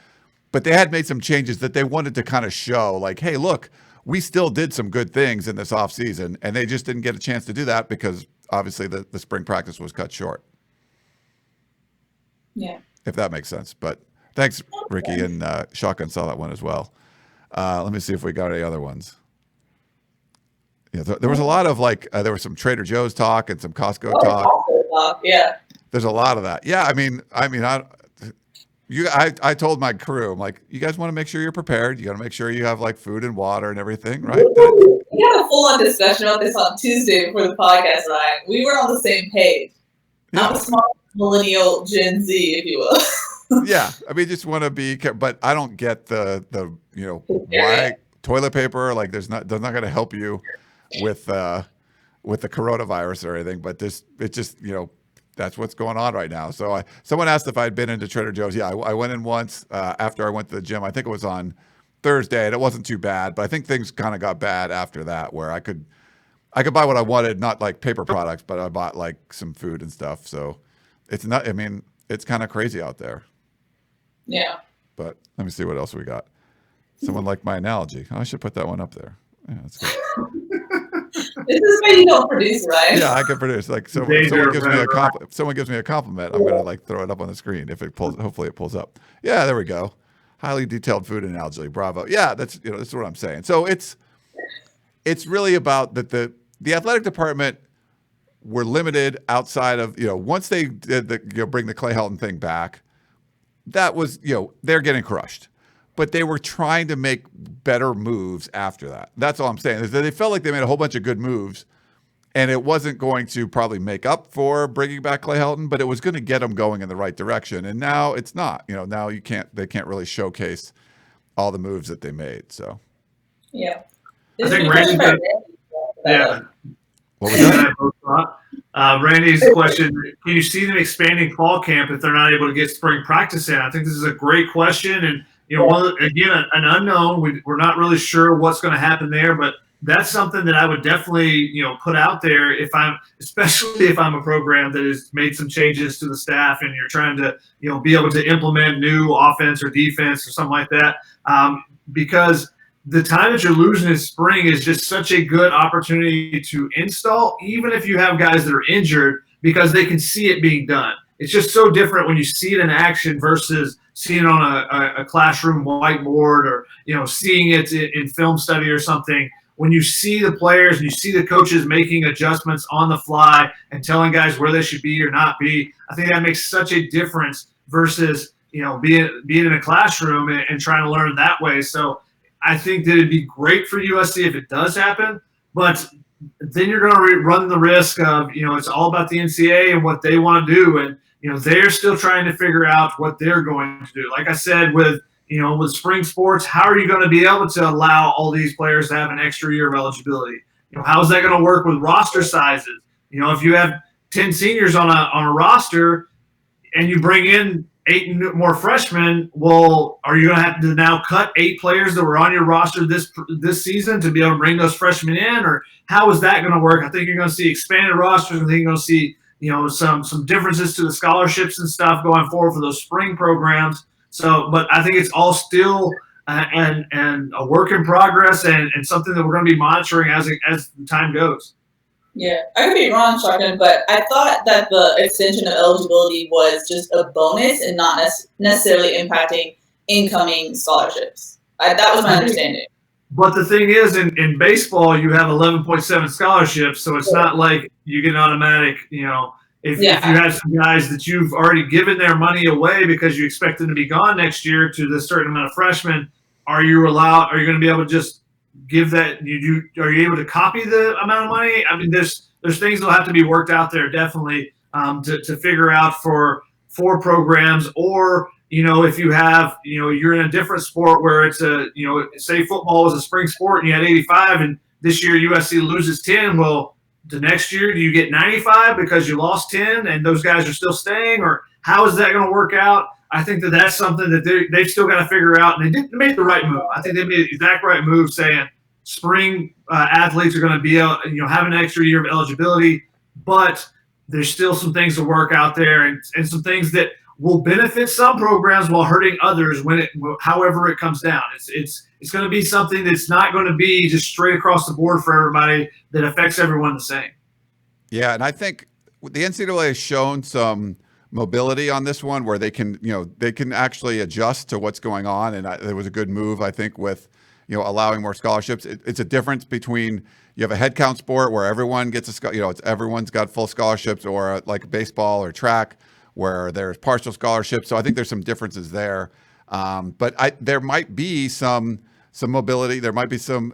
But they had made some changes that they wanted to kind of show like, hey, look, we still did some good things in this offseason. And they just didn't get a chance to do that because obviously the spring practice was cut short. Yeah. If that makes sense. But thanks, Ricky. And Shotgun saw that one as well. Let me see if we got any other ones. Yeah, there was a lot of there was some Trader Joe's talk and some Costco talk. Yeah. There's a lot of that. Yeah, I told my crew, I'm like, you guys want to make sure you're prepared. You got to make sure you have food and water and everything, right? We had a full-on discussion about this on Tuesday before the podcast, Ryan. We were on the same page. Yeah. I'm a small millennial Gen Z, if you will. Yeah, just want to be, but I don't get the why toilet paper they're not going to help you with the coronavirus or anything, but that's what's going on right now. So someone asked if I'd been into Trader Joe's. Yeah, I went in once after I went to the gym. I think it was on Thursday, and it wasn't too bad, but I think things kind of got bad after that, where I could buy what I wanted, not like paper products, but I bought some food and stuff. So it's not. It's kind of crazy out there. Yeah. But let me see what else we got. Someone liked my analogy. Oh, I should put that one up there. Yeah, that's good. This is why you don't produce, right? Yeah, I can produce. Like, so if someone gives me a compliment, I'm gonna like throw it up on the screen if it pulls. Hopefully, it pulls up. Yeah, there we go. Highly detailed food analogy. Bravo. Yeah, that's that's what I'm saying. So it's really about that the athletic department were limited outside of once they did bring the Clay Helton thing back, that was they're getting crushed. But they were trying to make better moves after that. That's all I'm saying. Is that they felt like they made a whole bunch of good moves, and it wasn't going to probably make up for bringing back Clay Helton, but it was going to get them going in the right direction. And now it's not. Now they can't really showcase all the moves that they made. So yeah, I think Randy's got, yeah. What was that? Randy's question: can you see them expanding fall camp if they're not able to get spring practice in? I think this is a great question, and again, an unknown. We're not really sure what's going to happen there, but that's something that I would definitely put out there especially if I'm a program that has made some changes to the staff and you're trying to be able to implement new offense or defense or something like that, because the time that you're losing in spring is just such a good opportunity to install, even if you have guys that are injured, because they can see it being done. It's just so different when you see it in action versus seeing it on a classroom whiteboard or seeing it in film study or something. When you see the players and you see the coaches making adjustments on the fly and telling guys where they should be or not be, I think that makes such a difference versus being in a classroom and trying to learn that way. So I think that it'd be great for USC if it does happen, but then you're going to run the risk of it's all about the NCAA and what they want to do, and they're still trying to figure out what they're going to do. Like I said, with spring sports, how are you going to be able to allow all these players to have an extra year of eligibility? How is that going to work with roster sizes? If you have 10 seniors on a roster and you bring in 8 more freshmen, well, are you going to have to now cut 8 players that were on your roster this season to be able to bring those freshmen in, or how is that going to work? I think you're going to see expanded rosters. I think you're going to see some differences to the scholarships and stuff going forward for those spring programs. So, but I think it's all still and a work in progress and something that we're going to be monitoring as the time goes. Yeah, I could be wrong, Sharkin, but I thought that the extension of eligibility was just a bonus and not necessarily impacting incoming scholarships. That was my understanding. But the thing is, in baseball, you have 11.7 scholarships, so it's not like you get an automatic, if you have some guys that you've already given their money away because you expect them to be gone next year to the certain amount of freshmen, are you going to be able to just give that? Are you able to copy the amount of money? I mean, there's things that'll have to be worked out there definitely to figure out for programs, or if you have you're in a different sport where it's say football was a spring sport and you had 85 and this year USC loses 10. Well, the next year do you get 95 because you lost 10 and those guys are still staying, or how is that going to work out? I think that's something that they've still got to figure out, and they made the right move. I think they made the exact right move saying spring athletes are going to be have an extra year of eligibility, but there's still some things to work out there and some things that will benefit some programs while hurting others however it comes down. It's going to be something that's not going to be just straight across the board for everybody that affects everyone the same. Yeah, and I think the NCAA has shown some mobility on this one where they can actually adjust to what's going on, and there was a good move I think with allowing more scholarships. It's a difference between you have a head count sport where everyone gets everyone's got full scholarships, or like baseball or track where there's partial scholarships. So I think there's some differences there, but there might be some mobility. There might be some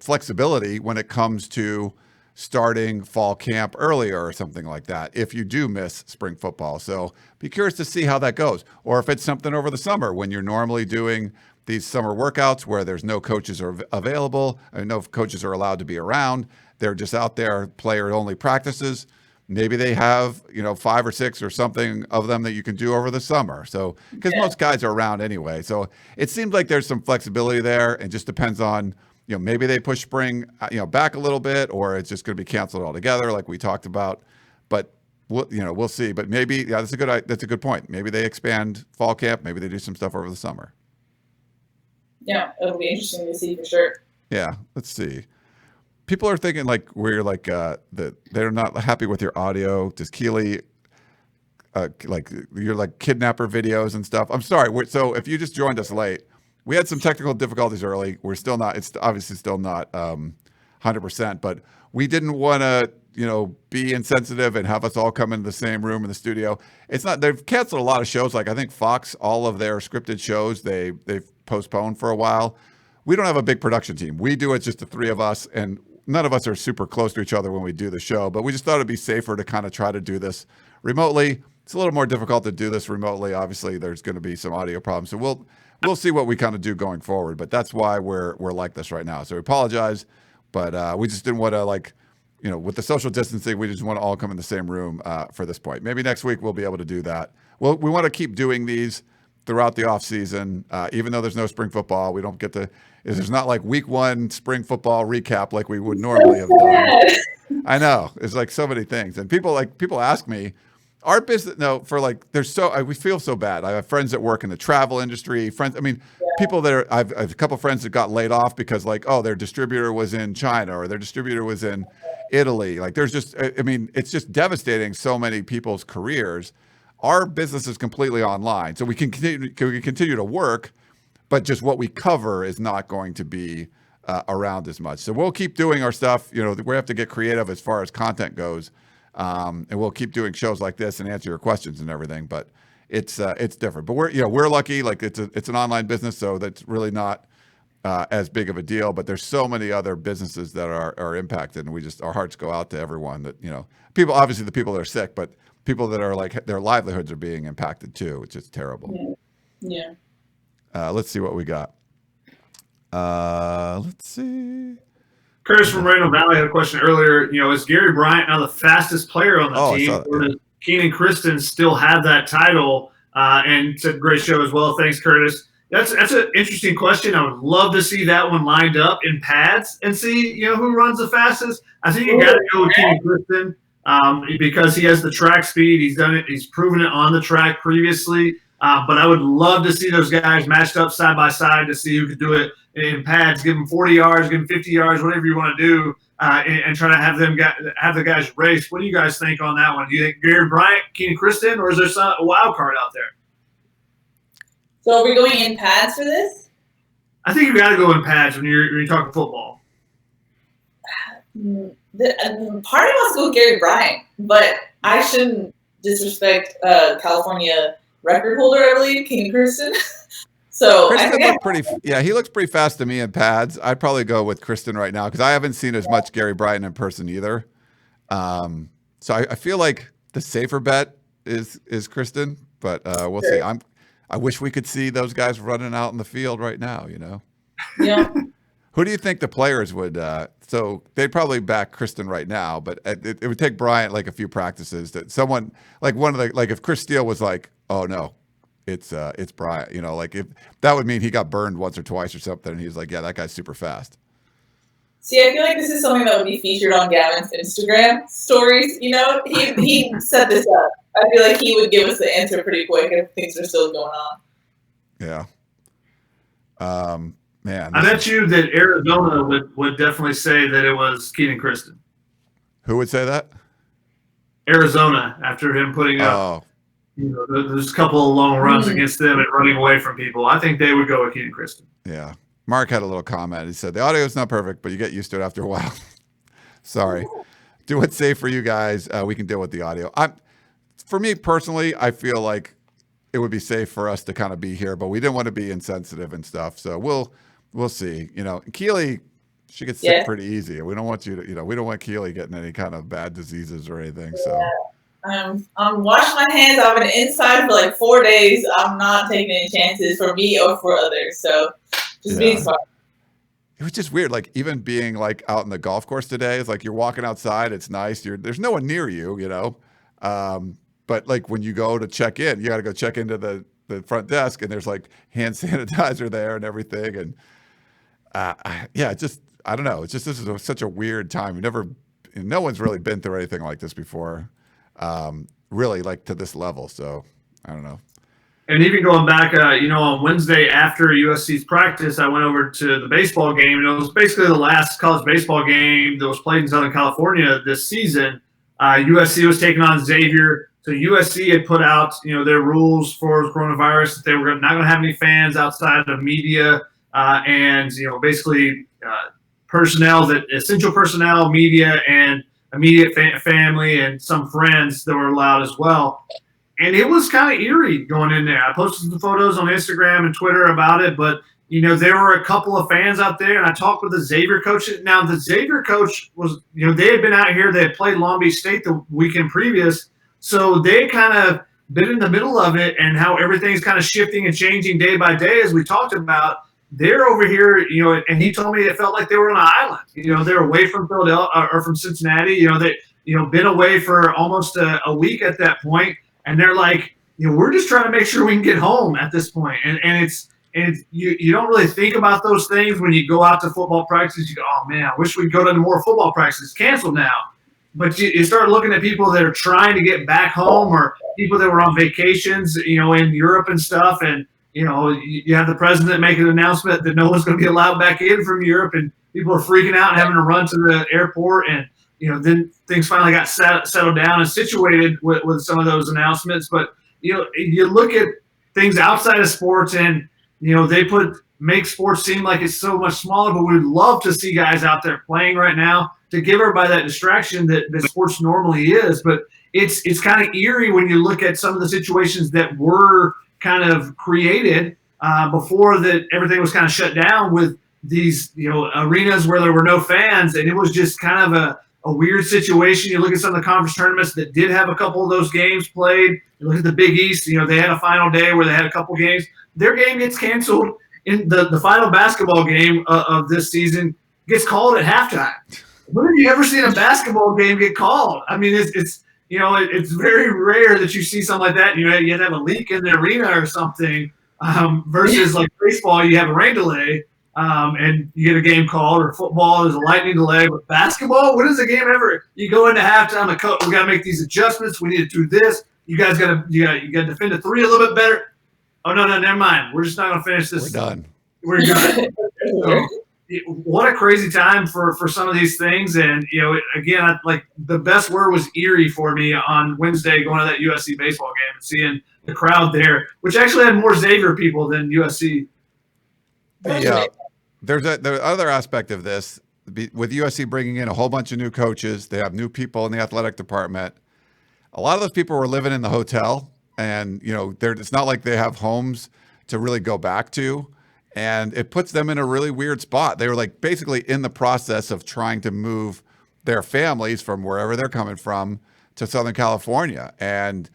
flexibility when it comes to starting fall camp earlier or something like that if you do miss spring football. So be curious to see how that goes, or if it's something over the summer when you're normally doing these summer workouts where there's no coaches are available and no coaches are allowed to be around. They're just out there, player only practices. Maybe they have 5 or 6 or something of them that you can do over the summer. So because most guys are around anyway. So it seems like there's some flexibility there, and just depends on maybe they push spring back a little bit, or it's just going to be canceled altogether like we talked about. But we'll see. But maybe that's a good point. Maybe they expand fall camp. Maybe they do some stuff over the summer. Yeah, it'll be interesting to see for sure. Yeah, let's see. People are thinking like we're like that they're not happy with your audio. Does Keely like your like kidnapper videos and stuff? I'm sorry. So if you just joined us late, we had some technical difficulties early. We're still not. It's obviously still not 100%, but we didn't want to be insensitive and have us all come into the same room in the studio. It's not. They've canceled a lot of shows. Like I think Fox, all of their scripted shows they've postponed for a while. We don't have a big production team. We do it just the three of us, and none of us are super close to each other when we do the show. But we just thought it'd be safer to kind of try to do this remotely. It's a little more difficult to do this remotely. Obviously, there's going to be some audio problems, so we'll see what we kind of do going forward. But that's why we're like this right now. So we apologize, but we just didn't want to with the social distancing, we just want to all come in the same room for this point. Maybe next week we'll be able to do that. Well, we want to keep doing these throughout the off season, even though there's no spring football. We don't get to. There's not like week 1 spring football recap like we would normally have done. I know it's like so many things, and people ask me, our business we feel so bad. I have friends that work in the travel industry. People that I have a couple of friends that got laid off because their distributor was in China or their distributor was in Italy. Like there's just, it's just devastating so many people's careers. Our business is completely online, so we can continue to work, but just what we cover is not going to be around as much. So we'll keep doing our stuff. We have to get creative as far as content goes, and we'll keep doing shows like this and answer your questions and everything. But it's different. But we're lucky. Like it's an online business, so that's really not as big of a deal. But there's so many other businesses that are impacted, and our hearts go out to everyone that people. Obviously, the people that are sick, but people that are like their livelihoods are being impacted too, which is terrible. Yeah. Let's see what we got. Let's see. Curtis from Rainbow Valley had a question earlier. Is Gary Bryant now the fastest player on the team? Or does Keenan Kristen still have that title? And it's a great show as well. Thanks, Curtis. That's an interesting question. I would love to see that one lined up in pads and see who runs the fastest. I think you got to go with Keenan Kristen because he has the track speed. He's done it. He's proven it on the track previously. But I would love to see those guys matched up side by side to see who could do it in pads. Give them 40 yards, give them 50 yards, whatever you want to do, and try to have the guys race. What do you guys think on that one? Do you think Gary Bryant, Keenan Kristen, or is there a wild card out there? So are we going in pads for this? I think you got to go in pads when you're talking football. Part of me wants to go with Gary Bryant, but I shouldn't disrespect California record holder, I believe, Keenan Kristen. So he looks pretty fast to me in pads. I'd probably go with Kristen right now because I haven't seen as much Gary Bryant in person either. So I feel like the safer bet is Kristen, but we'll see. I wish we could see those guys running out in the field right now. Yeah. Who do you think the players would? So they'd probably back Kristen right now, but it would take Bryant like a few practices that someone like if Chris Steele was like, oh no, it's Bryant. If that would mean he got burned once or twice or something, and he's like, yeah, that guy's super fast. See, I feel like this is something that would be featured on Gavin's Instagram stories. He set this up. I feel like he would give us the answer pretty quick if things are still going on. Yeah. Man, I bet you that Arizona would definitely say that it was Keenan Kristen. Who would say that? Arizona, after him putting up there's a couple of long runs against them and running away from people. I think they would go with Keenan Kristen. Yeah. Mark had a little comment. He said, the audio is not perfect, but you get used to it after a while. Sorry. Do what's safe for you guys. We can deal with the audio. For me personally, I feel like it would be safe for us to kind of be here, but we didn't want to be insensitive and stuff. So we'll see. Keely, she gets sick pretty easy. We don't want you to, we don't want Keely getting any kind of bad diseases or anything. So I'm washing my hands. I've been inside for like 4 days. I'm not taking any chances for me or for others. So just being smart. It was just weird. Like even being like out in the golf course today, it's like you're walking outside. It's nice. There's no one near you, but like when you go to check in, you got to go check into the front desk and there's like hand sanitizer there and everything. And I don't know. It's just, this is such a weird time. No one's really been through anything like this before. Really like to this level. So I don't know. And even going back, on Wednesday after USC's practice, I went over to the baseball game, and it was basically the last college baseball game that was played in Southern California this season. USC was taking on Xavier. So USC had put out, their rules for coronavirus, that they were not going to have any fans outside of media and, basically personnel, that essential personnel, media, and immediate family and some friends that were allowed as well. And it was kind of eerie going in there. I posted some photos on Instagram and Twitter about it, but there were a couple of fans out there, and I talked with the Xavier coach. Now, the Xavier coach was, they had been out here. They had played Long Beach State the weekend previous, so they kind of been in the middle of it and how everything's kind of shifting and changing day by day, as we talked about. They're over here, and he told me it felt like they were on an island. They're away from Philadelphia or from Cincinnati. They, been away for almost a week at that point. And they're like, we're just trying to make sure we can get home at this point. And you don't really think about those things when you go out to football practice. You go, oh man, I wish we'd go to more football practices. Canceled now. But you start looking at people that are trying to get back home, or people that were on vacations, in Europe and stuff. And, you have the president make an announcement that no one's going to be allowed back in from Europe, and people are freaking out and having to run to the airport. And then things finally got settled down and situated with some of those announcements. But, you look at things outside of sports, and, they make sports seem like it's so much smaller, but we'd love to see guys out there playing right now to give everybody that distraction that sports normally is. But it's kind of eerie when you look at some of the situations that were kind of created before that everything was kind of shut down, with these, arenas where there were no fans. And it was just kind of a weird situation. You look at some of the conference tournaments that did have a couple of those games played. You look at the Big East, they had a final day where they had a couple games. Their game gets canceled. In the final basketball game of this season gets called at halftime. When have you ever seen a basketball game get called? I mean, it's very rare that you see something like that. You have to have a leak in the arena or something, versus like baseball, you have a rain delay. And you get a game called, or football, there's a lightning delay. But basketball, when is a game ever? You go into halftime, we got to make these adjustments. We need to do this. You guys got to defend a three a little bit better. Oh no, never mind. We're just not going to finish this. We're done. So, what a crazy time for some of these things. And again, like the best word was eerie for me on Wednesday, going to that USC baseball game and seeing the crowd there, which actually had more Xavier people than USC. The other aspect of this, with USC bringing in a whole bunch of new coaches, they have new people in the athletic department. A lot of those people were living in the hotel, and it's not like they have homes to really go back to, and it puts them in a really weird spot. They were like basically in the process of trying to move their families from wherever they're coming from to Southern California. And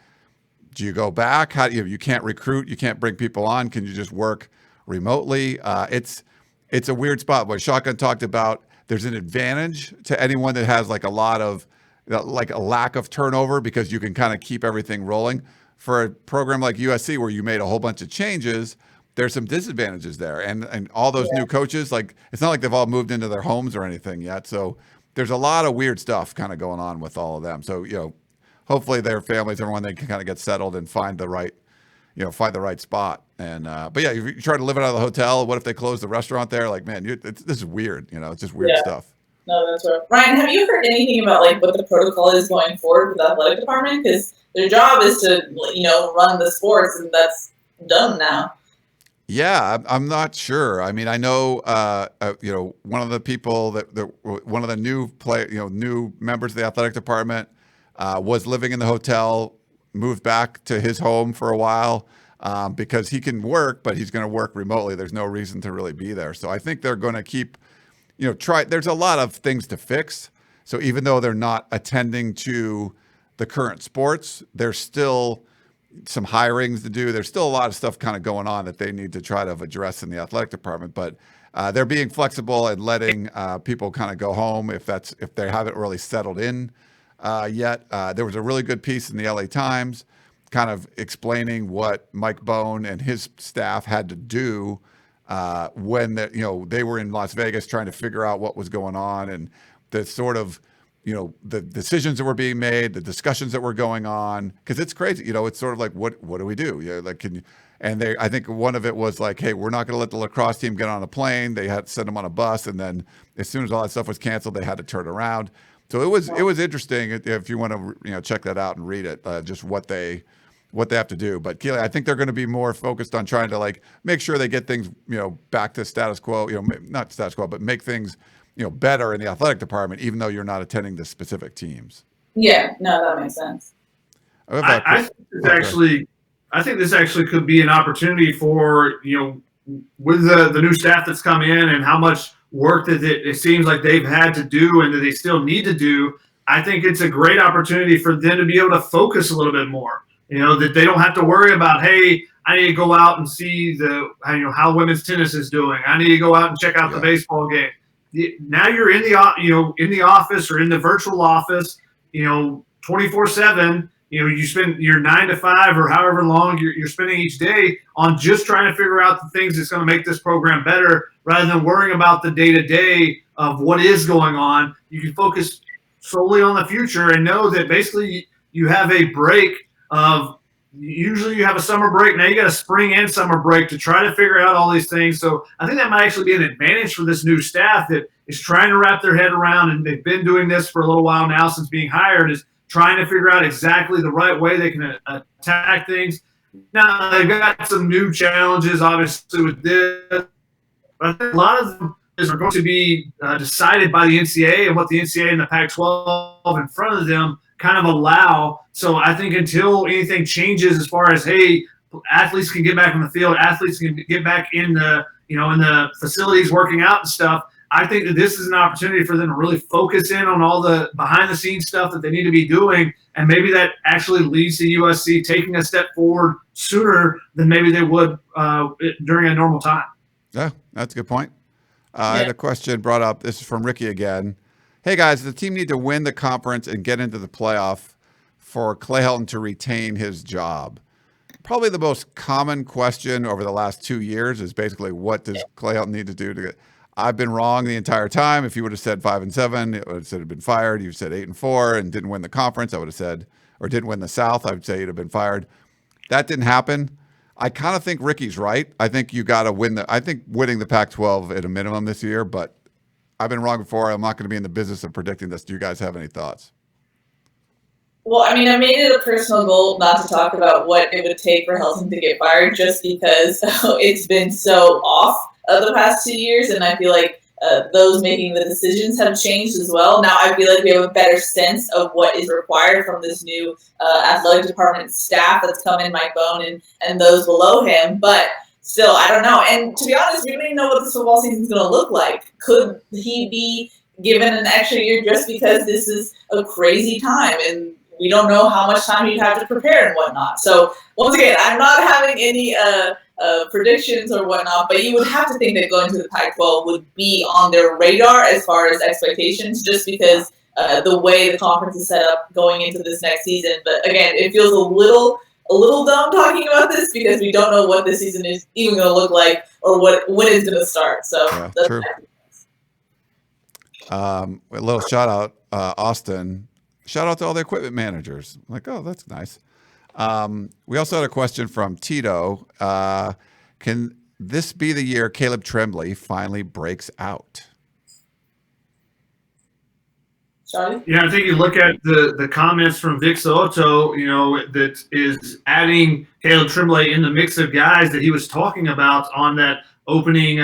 do you go back? How you can't recruit, you can't bring people on. Can you just work remotely? It's a weird spot. What Shotgun talked about, there's an advantage to anyone that has like a lack of turnover, because you can kind of keep everything rolling. For a program like USC, where you made a whole bunch of changes, there's some disadvantages there. And all those new coaches, like, it's not like they've all moved into their homes or anything yet. So there's a lot of weird stuff kind of going on with all of them. So, hopefully their families, everyone, they can kind of get settled and find the right spot. And, but yeah, you try to live it out of the hotel. What if they close the restaurant there? Like, man, this is weird. It's just weird stuff. No, that's right. Ryan, have you heard anything about like what the protocol is going forward for the athletic department? Because their job is to, run the sports, and that's done now. Yeah, I'm not sure. I mean, I know, one of the people one of the new members of the athletic department was living in the hotel, moved back to his home for a while because he can work, but he's going to work remotely. There's no reason to really be there. So I think they're going to keep, there's a lot of things to fix. So even though they're not attending to the current sports, there's still some hirings to do. There's still a lot of stuff kind of going on that they need to try to address in the athletic department, but they're being flexible and letting people kind of go home if they haven't really settled in yet. There was a really good piece in the LA Times kind of explaining what Mike Bone and his staff had to do when they were in Las Vegas trying to figure out what was going on, and the sort of the decisions that were being made, the discussions that were going on, because it's crazy. It's sort of like, what do we do? Like, can you? And I think one of it was like, hey, we're not going to let the lacrosse team get on a plane. They had to send them on a bus, and then as soon as all that stuff was canceled, they had to turn around. So it was interesting. If you want to check that out and read it, just what they have to do. But Keely, I think they're going to be more focused on trying to like make sure they get things back to status quo. Not status quo, but make things better in the athletic department, even though you're not attending the specific teams. Yeah, no, that makes sense. I think this actually could be an opportunity for, with the new staff that's come in and how much work that it seems like they've had to do and that they still need to do. I think it's a great opportunity for them to be able to focus a little bit more, that they don't have to worry about, hey, I need to go out and see how women's tennis is doing. I need to go out and check out the baseball game. Now you're in the office or in the virtual office, 24/7. You spend your 9 to 5 or however long you're spending each day on just trying to figure out the things that's going to make this program better, rather than worrying about the day to day of what is going on. You can focus solely on the future and know that basically you have a break of. Usually you have a summer break. Now you got a spring and summer break to try to figure out all these things. So I think that might actually be an advantage for this new staff that is trying to wrap their head around, and they've been doing this for a little while now since being hired, is trying to figure out exactly the right way they can attack things. Now they've got some new challenges, obviously, with this, but I think a lot of them are going to be decided by the NCAA and what the NCAA and the Pac-12 in front of them kind of allow. So I think until anything changes as far as, hey, athletes can get back on the field, athletes can get back in the facilities working out and stuff, I think that this is an opportunity for them to really focus in on all the behind the scenes stuff that they need to be doing. And maybe that actually leads to USC taking a step forward sooner than maybe they would during a normal time. Yeah, that's a good point. I had a question brought up. This is from Ricky again. Hey guys, the team need to win the conference and get into the playoff for Clay Helton to retain his job. Probably the most common question over the last 2 years is basically, what does Clay Helton need to do to get? I've been wrong the entire time. If you would have said 5-7, it would have said he'd been fired. You said 8-4 and didn't win the conference, I would have said, or didn't win the South, I would say he'd have been fired. That didn't happen. I kind of think Ricky's right. I think you got to win I think winning the Pac-12 at a minimum this year, but I've been wrong before. I'm not going to be in the business of predicting this. Do you guys have any thoughts? Well, I mean, I made it a personal goal not to talk about what it would take for Helton to get fired, just because it's been so off the past 2 years, and I feel like those making the decisions have changed as well. Now I feel like we have a better sense of what is required from this new athletic department staff that's come in, Mike Bone and those below him, but still, I don't know. And to be honest, we don't even know what this football season is going to look like. Could he be given an extra year just because this is a crazy time and we don't know how much time he'd have to prepare and whatnot? So once again, I'm not having any predictions or whatnot, but you would have to think that going to the Pac-12 would be on their radar as far as expectations, just because the way the conference is set up going into this next season. But again, it feels a little dumb talking about this because we don't know what this season is even going to look like or when it's going to start. So yeah, that's true. A little shout out, Austin. Shout out to all the equipment managers. I'm like, oh, that's nice. We also had a question from Tito. Can this be the year Caleb Trembley finally breaks out? Charlie? Yeah, I think you look at the comments from Vic Soto, that is adding Caleb Tremblay in the mix of guys that he was talking about on that opening,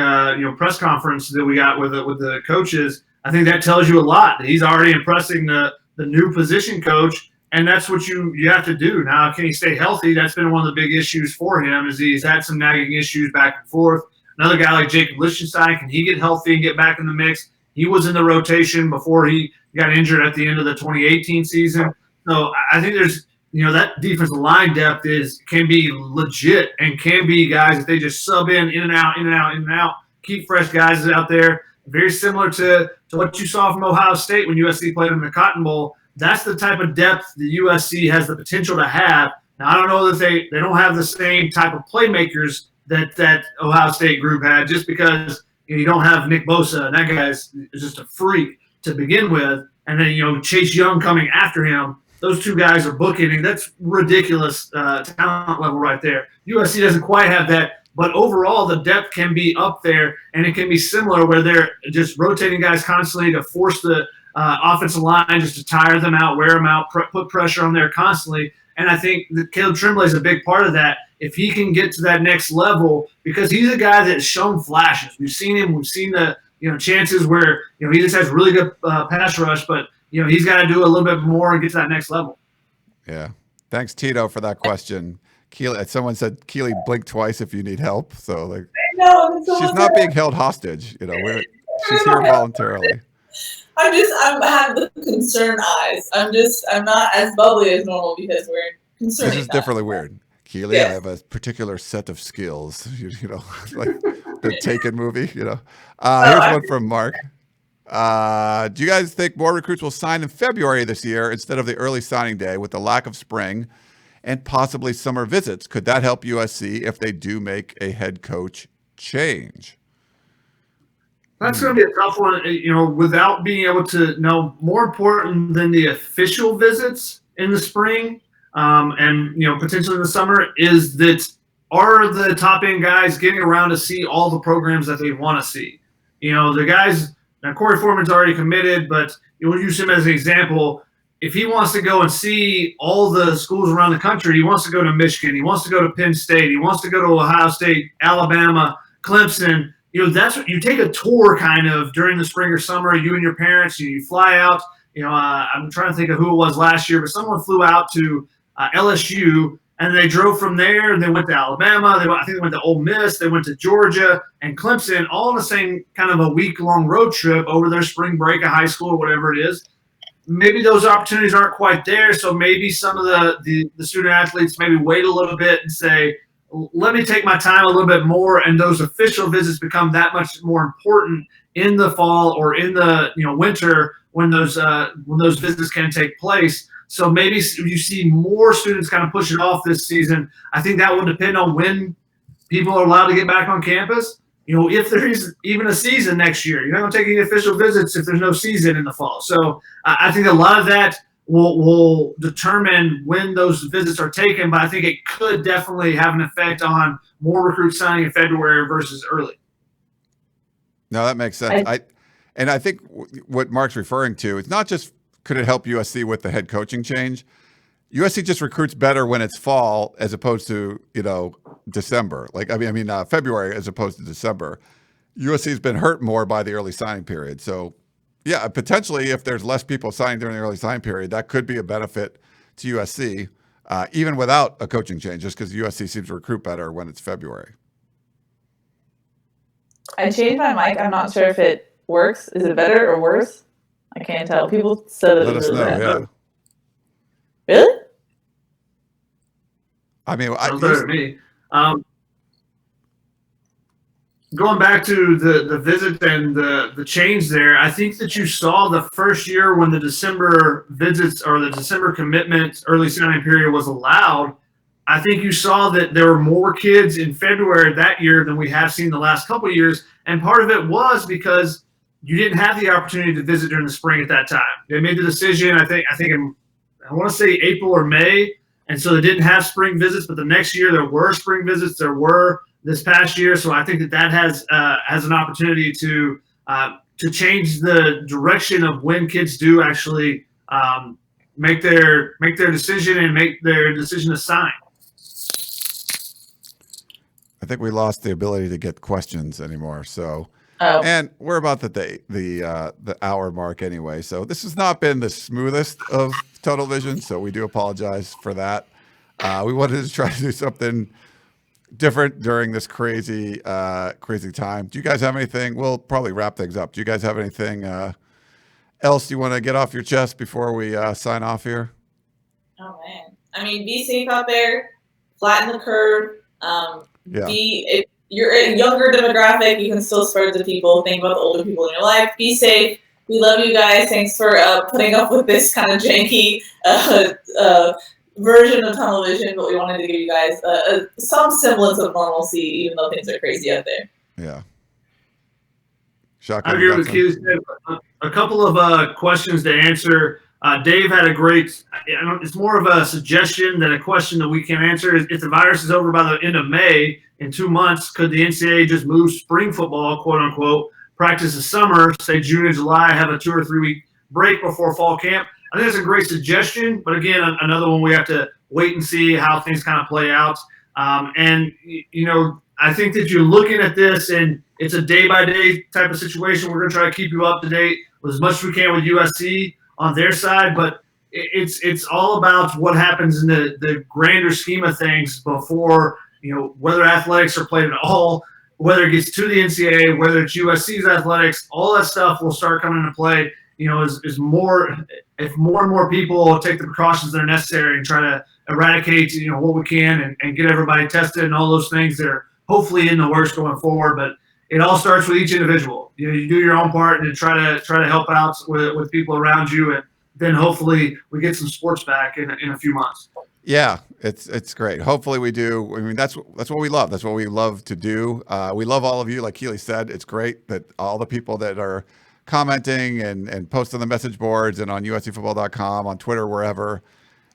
press conference that we got with the coaches. I think that tells you a lot, that he's already impressing the new position coach, and that's what you have to do. Now, can he stay healthy? That's been one of the big issues for him, is he's had some nagging issues back and forth. Another guy like Jacob Lichtenstein, can he get healthy and get back in the mix? He was in the rotation before he got injured at the end of the 2018 season. So I think there's, that defensive line depth can be legit and can be guys that they just sub in and out, keep fresh guys out there. Very similar to what you saw from Ohio State when USC played in the Cotton Bowl. That's the type of depth the USC has the potential to have. Now, I don't know that they don't have the same type of playmakers that Ohio State group had, just because you don't have Nick Bosa, and that guy is just a freak to begin with. and then Chase Young coming after him. Those two guys are bookending. That's ridiculous talent level right there. USC doesn't quite have that, but overall the depth can be up there, and it can be similar where they're just rotating guys constantly to force the offensive line just to tire them out, wear them out, put pressure on there constantly. And I think that Caleb Trembley is a big part of that. If he can get to that next level, because he's a guy that has shown flashes. We've seen him. We've seen the chances where he just has really good pass rush, but he's got to do a little bit more and get to that next level. Yeah. Thanks, Tito, for that question. Keely, someone said, Keely, blink twice if you need help. So like, she's not being held hostage. She's here voluntarily. I'm have the concerned eyes. I'm not as bubbly as normal because we're concerned. This is differently weird. Keely, I have a particular set of skills, like the Taken movie, Here's one from Mark. Do you guys think more recruits will sign in February this year instead of the early signing day with the lack of spring and possibly summer visits? Could that help USC if they do make a head coach change? That's going to be a tough one, without being able to know. More important than the official visits in the spring and potentially in the summer is that are the top end guys getting around to see all the programs that they want to see? The guys. Now, Corey Foreman's already committed, but we'll use him as an example. If he wants to go and see all the schools around the country, he wants to go to Michigan, he wants to go to Penn State, he wants to go to Ohio State, Alabama, Clemson. That's what you take a tour kind of during the spring or summer. You and your parents, you fly out. I'm trying to think of who it was last year, but someone flew out to LSU. And they drove from there, and they went to Alabama. I think they went to Ole Miss. They went to Georgia and Clemson, all in the same kind of a week-long road trip over their spring break at high school or whatever it is. Maybe those opportunities aren't quite there, so maybe some of the student athletes maybe wait a little bit and say, let me take my time a little bit more, and those official visits become that much more important in the fall or in the winter when those visits can take place. So maybe you see more students kind of push it off this season. I think that will depend on when people are allowed to get back on campus. If there is even a season next year, you're not going to take any official visits if there's no season in the fall. So I think a lot of that will determine when those visits are taken. But I think it could definitely have an effect on more recruits signing in February versus early. No, that makes sense. I think what Mark's referring to, it's not just could it help USC with the head coaching change? USC just recruits better when it's fall as opposed to, December. February as opposed to December. USC's been hurt more by the early signing period. So, yeah, potentially if there's less people signing during the early signing period, that could be a benefit to USC, even without a coaching change, just because USC seems to recruit better when it's February. I changed my mic. I'm not sure if it works. Is it better or worse? I can't tell. People said it. Let us know. Yeah. Really? I mean, sounds better to me. Going back to the visit and the change there, I think that you saw the first year when the December visits or the December commitment early signing period was allowed. I think you saw that there were more kids in February that year than we have seen the last couple of years, and part of it was because you didn't have the opportunity to visit during the spring at that time. They made the decision, I want to say April or May, and so they didn't have spring visits. But the next year there were spring visits. There were this past year, so I think that has an opportunity to change the direction of when kids do actually make their decision and make their decision to sign. I think we lost the ability to get questions anymore. So. Oh. And we're about the hour mark anyway, so this has not been the smoothest of Tunnel Vision, so we do apologize for that. We wanted to try to do something different during this crazy time. Do you guys have anything? We'll probably wrap things up. Do you guys have anything else you want to get off your chest before we sign off here? Oh man, I mean, be safe out there. Flatten the curve. If you're a younger demographic, you can still spread to people. Think about the older people in your life. Be safe. We love you guys. Thanks for putting up with this kind of janky version of Tunnel Vision, but we wanted to give you guys some semblance of normalcy, even though things are crazy out there. Yeah. I agree with Keely. a couple of questions to answer. Dave had a great, it's more of a suggestion than a question that we can answer. If the virus is over by the end of May, in 2 months, could the NCAA just move spring football, quote unquote, practice the summer, say June and July, have a 2 or 3 week break before fall camp? I think that's a great suggestion, but again, another one we have to wait and see how things kind of play out. And, you know, I think that you're looking at this and it's a day-by-day type of situation. We're going to try to keep you up to date with as much as we can with USC on their side, but it's all about what happens in the grander scheme of things before, you know, whether athletics are played at all, whether it gets to the NCAA, whether it's USC's athletics, all that stuff will start coming into play. You know, if more and more people take the precautions that are necessary and try to eradicate, you know, what we can and get everybody tested and all those things that are hopefully in the works going forward. But it all starts with each individual. You know, you do your own part and try to help out with people around you, and then hopefully we get some sports back in a few months. Yeah, it's great. Hopefully we do. I mean, that's what we love. That's what we love to do. We love all of you. Like Keely said, it's great that all the people that are commenting and post on the message boards and on uscfootball.com, on Twitter, wherever.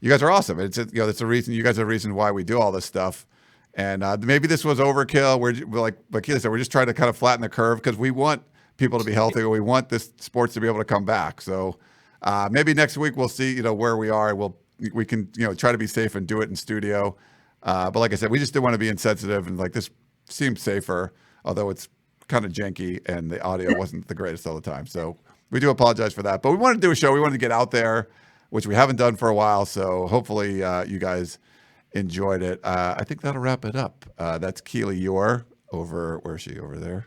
You guys are awesome. It's, you know, that's the reason. You guys are the reason why we do all this stuff. And maybe this was overkill. We're like Keely said, we're just trying to kind of flatten the curve because we want people to be healthy. We want this sports to be able to come back. So maybe next week we'll see, you know, where we are. We can, you know, try to be safe and do it in studio. But like I said, we just didn't want to be insensitive, and like this seems safer, although it's kind of janky and the audio wasn't the greatest all the time. So we do apologize for that. But we wanted to do a show. We wanted to get out there, which we haven't done for a while. So hopefully you guys enjoyed it. I think that'll wrap it up. That's Keely Eure over, where is she over there?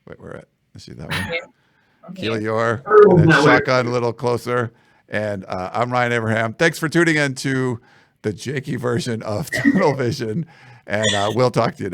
Wait, where at? Is she that one? Keely Eure. And then Shotgun a little closer. And I'm Ryan Abraham. Thanks for tuning in to the janky version of Tunnel Vision. And we'll talk to you next.